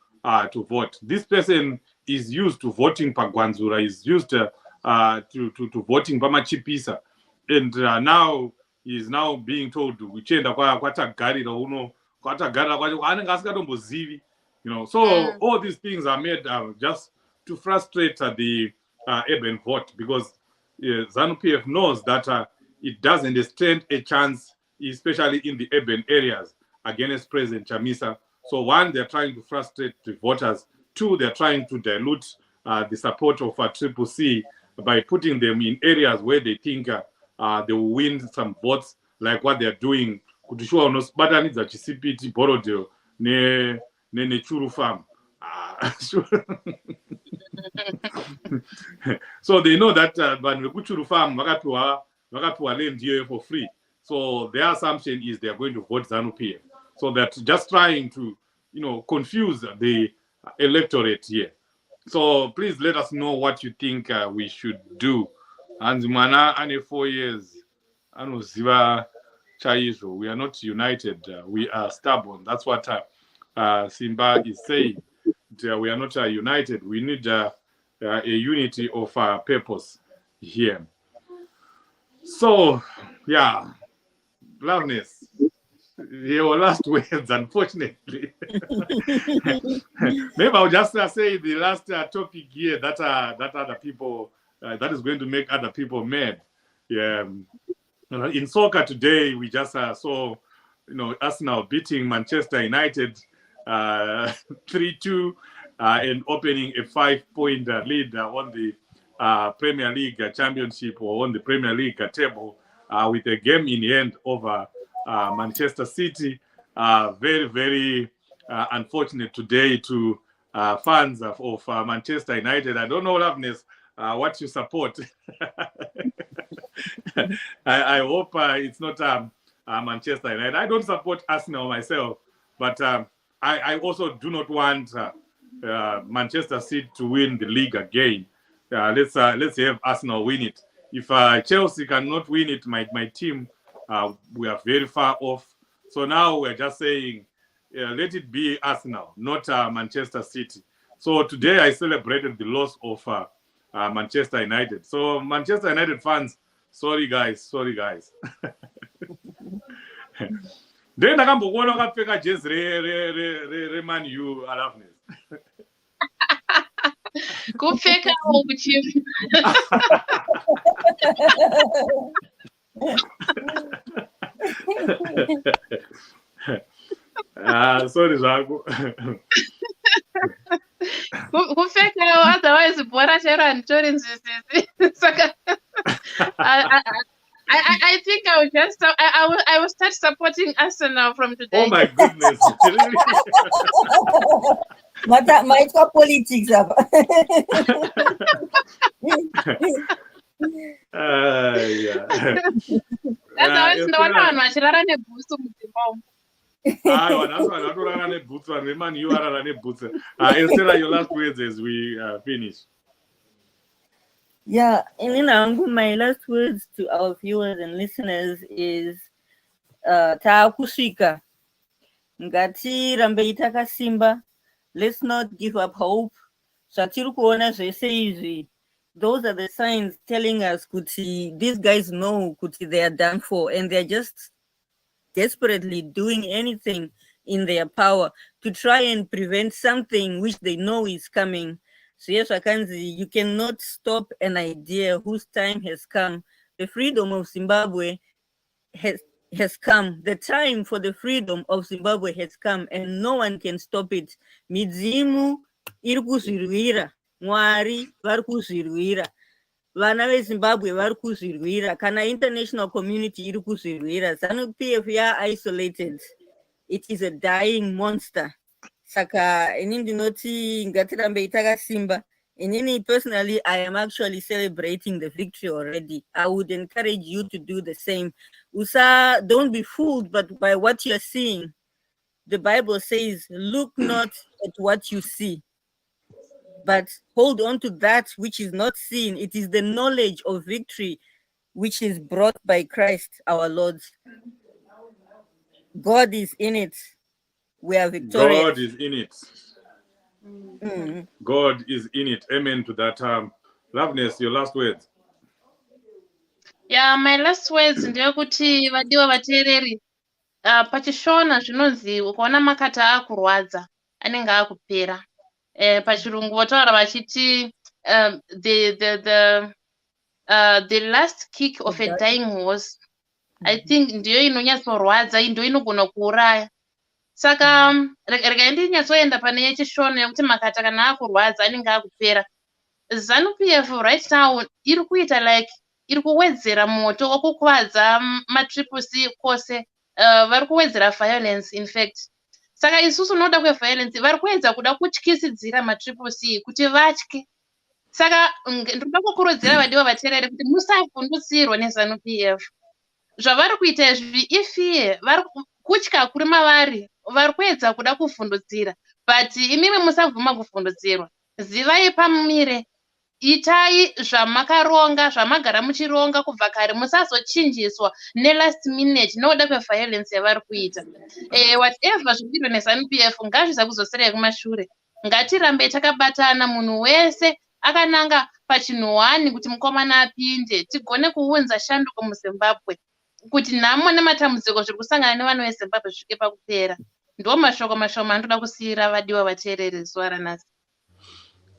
vote. This person is used to voting pagwanzura, is used to voting pamachipisa, and now is now being told uchenda kwatagarira uno kwatagarira kwacho anenge asikatombozivi, you know. So all these things are made just to frustrate the urban vote, because ZANU-PF knows that it doesn't stand a chance, especially in the urban areas, against President Chamisa. So one, they're trying to frustrate the voters. Two, they're trying to dilute the support of Triple C by putting them in areas where they think they will win some votes, like what they're doing. Kutishuwa Chisipiti, Borodeo, ne Churu Farm. So they know that when we Churu Farm, Magatua land here for free. So their assumption is they're going to vote ZANU-PF. So they're just trying to, you know, confuse the electorate here. So please let us know what you think we should do. And Mana ane 4 years, anoziva chaizo. We are not united. We are stubborn. That's what Simba is saying. We are not united. We need a unity of purpose here. So, yeah, Loveness, your last words, unfortunately. Maybe I'll just say the last topic here that other people that is going to make other people mad. Yeah, in soccer today we just saw, you know, Arsenal beating Manchester United 3-2 and opening a 5-point lead on the Premier League Championship, or on the Premier League table, with a game in hand over Manchester City. Very, very unfortunate today to fans of Manchester United. I don't know, Loveness, what you support. I hope it's not Manchester United. I don't support Arsenal myself, but I also do not want Manchester City to win the league again. Let's have Arsenal win it. If Chelsea cannot win it, my team, we are very far off. So now we're just saying, let it be Arsenal, not Manchester City. So today I celebrated the loss of Manchester United. So Manchester United fans, sorry guys. Then akambokuona akapfeka jezi re-Man U, Loveness. Kupfeka Chief. Sorry, Zago. kupfekawo otherwise bhora chero handitori nzwisisi saka I think I will just I will start supporting Arsenal from today. Oh my goodness. Maitwa politics apa. Yeah. Otherwise ndaona vanhu vachirara nebhusu mudzimba umu. Estella, your last words as we finish. Yeah, and my last words to our viewers and listeners is taakusvika ngatirambe takasimba. Let's not give up hope. Zvatiri kuona zvese izvi, those are the signs telling us kuti these guys know kuti they are done for, and they're just desperately doing anything in their power to try and prevent something which they know is coming. So yes, Akanzi, you cannot stop an idea whose time has come. The freedom of Zimbabwe has come. The time for the freedom of Zimbabwe has come, and no one can stop it. Midzimu iri kuzvirwira, Mwari vari kuzvirwira, vana veZimbabwe vari kuzvirwira, kana international community iri kuzvirwira. ZANU-PF are isolated. It is a dying monster. Saka ini ndinoti ngatirambe takasimba. Inini personally, I am actually celebrating the victory already. I would encourage you to do the same. Usa, don't be fooled by what you're seeing. The Bible says, look not at what you see, but hold on to that which is not seen. It is the knowledge of victory which is brought by Christ our Lord. God is in it. We are victorious. God is in it. God is in it. Amen to that. Loveness, your last words. Yeah, my last words ndeyekuti vadiwa vateereri, pachishona zvinonzi ukaona makata akurwadza anenge akupera. Pachirungu votaura vachiti the last kick of a dying horse, I think ndiyo inonyatsorwadza, ndiyo inogona kuuraya. Saka regai ndinyatsoenda pane yechishona yekuti makata kana akurwadza anenge akupera. ZANU-PF right now iri kuita like iri kuwedzera moto wokukuvadza matriple C kwose, vari kuwedzera violence in fact. Saka isusu noda kweviolence vari kuedza kuda kutyisidzira matriple C kuti vatye. Saka ndoda kukurudzira vadiwa vateereri kuti musavhundutsirwa neZANU-PF. Zvavari kuita izvi ifiye vari kutya kuri mavari, vari kuedza kuda kuvhundutsira, but imimi musavhuma kuvhundutsirwa. Zivai pamumire, itai zvamakaronga, zvamagara muchironga kubva kare, musazochinjiswa nelast minute noda kweviolence yavari kuita. Whatever zvikuitwa neZANU-PF ngazviza kuzosira kumashure. Ngatirambe takabatana, munhu wese akananga pachinhu wani kuti mukomana apinde, tigone kuunza shanduko muZimbabwe, kuti nhamo nematambudziko zviri kusangana nevana veZimbabwe zvisvike pakupera. Ndo mashoko mashoma andoda kusiyira vadiwa vateereri zuva ranhasi.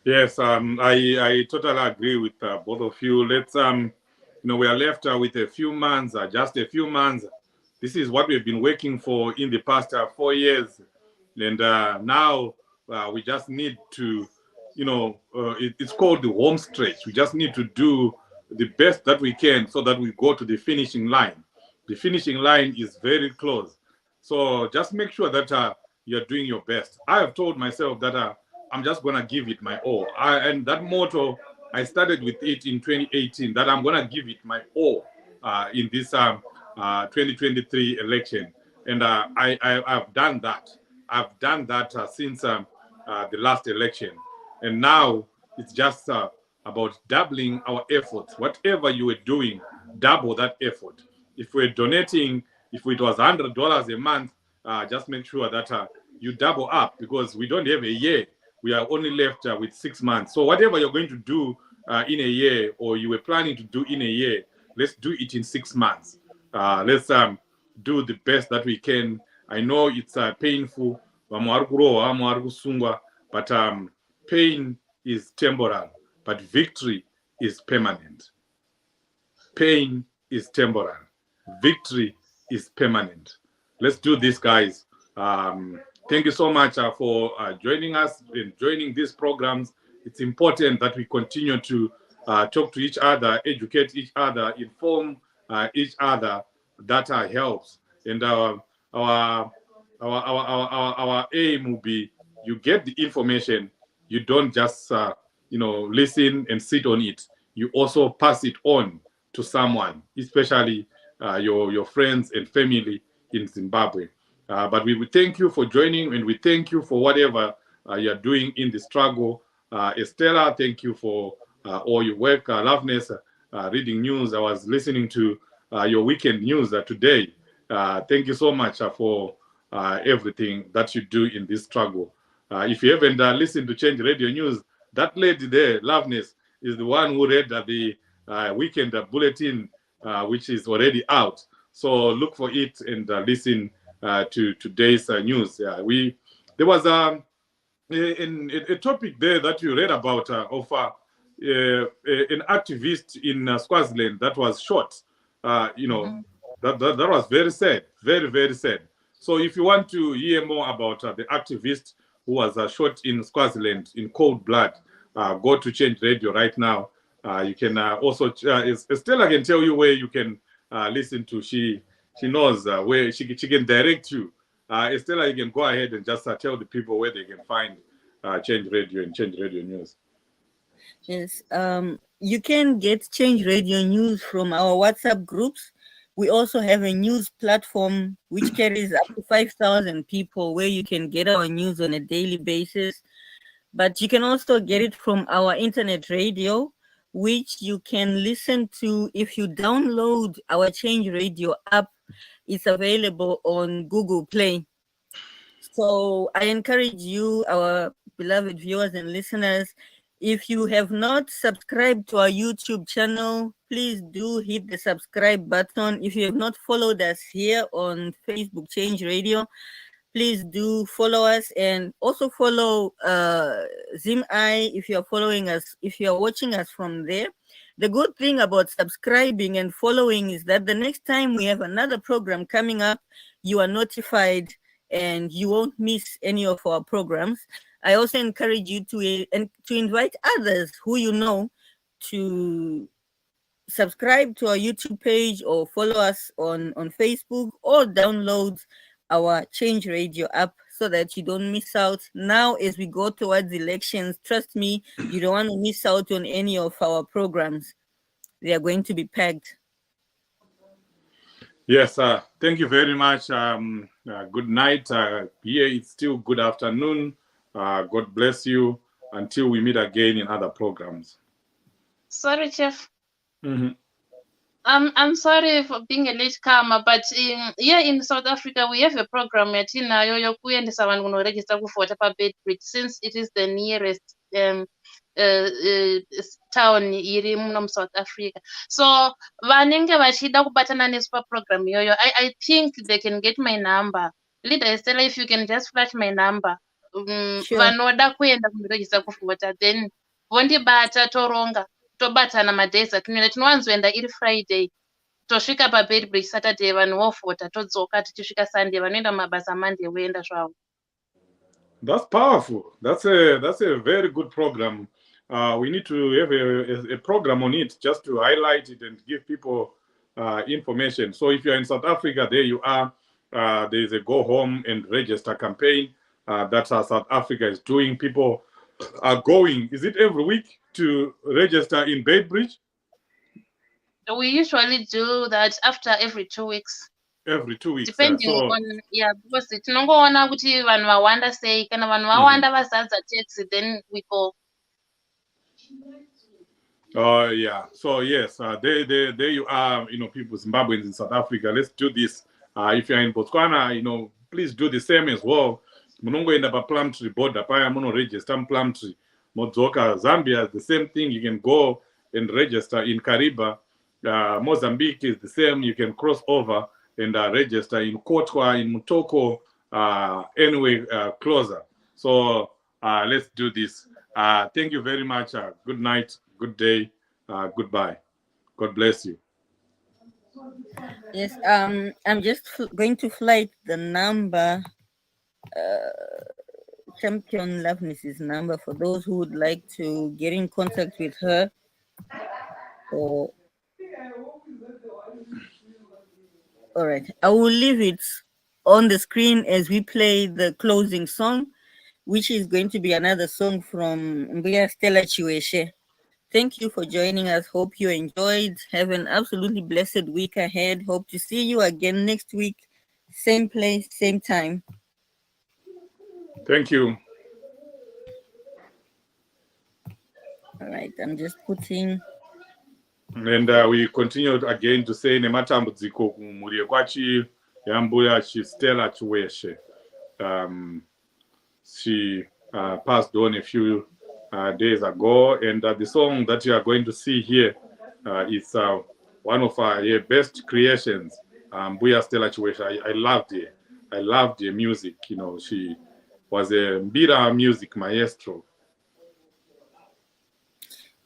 Yes, I totally agree with both of you. Let's, we are left with a few months, just a few months. This is what we've been working for in the past 4 years. And now we just need to, it's called the home stretch. We just need to do the best that we can so that we go to the finishing line. The finishing line is very close. So just make sure that you're doing your best. I have told myself that I'm just going to give it my all. And that motto, I started with it in 2018, that I'm going to give it my all in this 2023 election. And I've done that. I've done that since the last election. And now it's just about doubling our efforts. Whatever you were doing, double that effort. If we're donating, if it was $100 a month, just make sure that you double up, because we don't have a year. We are only left with 6 months. So whatever you're going to do in a year, or you were planning to do in a year, let's do it in 6 months. Let's do the best that we can. I know it's painful, but pain is temporal, but victory is permanent. Pain is temporal. Victory is permanent. Let's do this, guys. thank you so much for joining us and joining these programs. It's important that we continue to talk to each other, educate each other, inform each other. That helps. And our aim will be you get the information, you don't just listen and sit on it. You also pass it on to someone, especially your friends and family in Zimbabwe. But we thank you for joining, and we thank you for whatever you're doing in the struggle. Estella, thank you for all your work. Loveness, reading news. I was listening to your weekend news today. Thank you so much for everything that you do in this struggle. If you haven't listened to Change Radio News, that lady there, Loveness, is the one who read the weekend bulletin, which is already out. So look for it and listen to today's news. There was a topic there that you read about of an activist in Swaziland that was shot. That was very sad, very, very sad. So if you want to hear more about the activist who was shot in Swaziland in cold blood, go to Change Radio right now. You can also, Estella can tell you where you can listen to. She knows where she can direct you. Estella, you can go ahead and just tell the people where they can find Change Radio and Change Radio News. Yes, you can get Change Radio News from our WhatsApp groups. We also have a news platform which carries up to 5,000 people where you can get our news on a daily basis. But you can also get it from our internet radio, which you can listen to if you download our Change Radio app. It's available on Google Play. So I encourage you, our beloved viewers and listeners, if you have not subscribed to our YouTube channel, please do hit the subscribe button. If you have not followed us here on Facebook Change Radio, please do follow us, and also follow ZimI if you are following us, if you are watching us from there. The good thing about subscribing and following is that the next time we have another program coming up, you are notified and you won't miss any of our programs. I also encourage you to invite others who you know to subscribe to our YouTube page or follow us on Facebook, or download our Change Radio app so that you don't miss out. Now, as we go towards elections, trust me, you don't want to miss out on any of our programs. They are going to be packed. Yes, thank you very much. Good night. Here it's still good afternoon. God bless you until we meet again in other programs. Sorry, Chef. Mm-hmm. I'm sorry for being a late comer, but here in South Africa, we have a program at yokuendesa vanhu kunoregister kuvhota paBedbridge, since it is the nearest town iri muno South Africa. So vanenge vachida kubatana nesu paprogram iyoyo, I think they can get my number. Leader Estella, if you can just flash my number. Sure. Vanoda kuenda kunoregister kuvhota, then vondibata toronga. Tobatana madays atinenge tinowanzoenda iri Friday, tosvika paBedbridge Saturday, vanhu vovhota, todzoka tichisvika Sunday, vanoenda mabasa Monday voenda zvavo. That's powerful. That's a very good program. We need to have a program on it just to highlight it and give people information. So if you're in South Africa, there you are. There is a go home and register campaign that South Africa is doing. People are going. Is it every week to register in Bedbridge? We usually do that after every 2 weeks. Every 2 weeks. Depending on, because tinongoona kuti vanhu vawanda sei, kana vanhu vawanda vazadza taxi, then we go. Oh yeah. So yes, there you are, people, Zimbabweans in South Africa. Let's do this. If you're in Botswana, please do the same as well. Munongoenda pa Plumtree border paya muno register Plumtree. Modzoka, Zambia, the same thing. You can go and register in Kariba. Mozambique is the same. You can cross over and register in Kotwa, in Mutoko, anyway closer. So let's do this. Thank you very much. Good night, good day, goodbye. God bless you. Yes, I'm just going to flight the number Champion Loveness's number for those who would like to get in contact with her. Or all right, I will leave it on the screen as we play the closing song, which is going to be another song from Mbuya Stella Chiweshe. Thank you for joining us. Hope you enjoyed. Have an absolutely blessed week ahead. Hope to see you again next week. Same place, same time. Thank you. All right, I'm just putting. And we continued again to say nematambudziko kumhuri kwachi yambuya Stella Chiweshe. She passed on a few days ago, and the song that you are going to see here is one of her best creations. Mbuya Stella Chiweshe. I loved it. I loved the music. You know, she was a Mbira music maestro.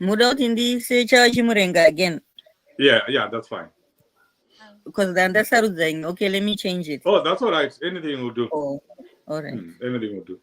Muda utindi secha chimurenga again. Yeah, that's fine. Because the underside, okay, let me change it. Oh, that's all right. Anything will do. Oh, all right. Anything will do.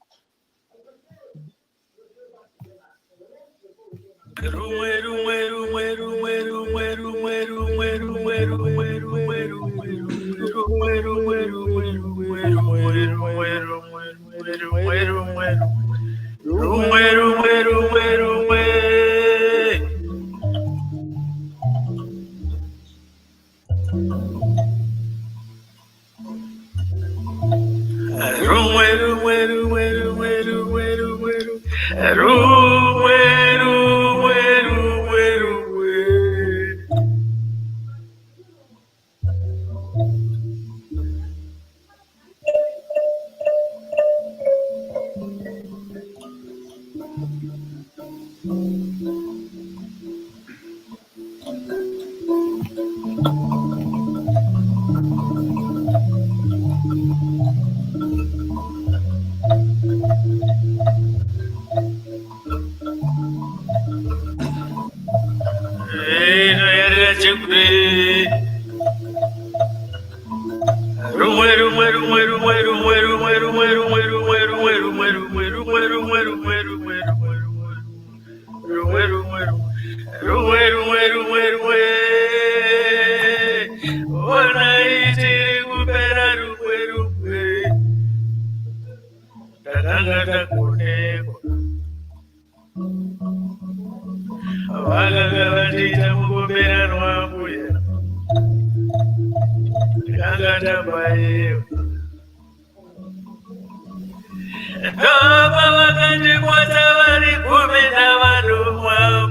Baba wakati kwa tawari kumena wanu mwa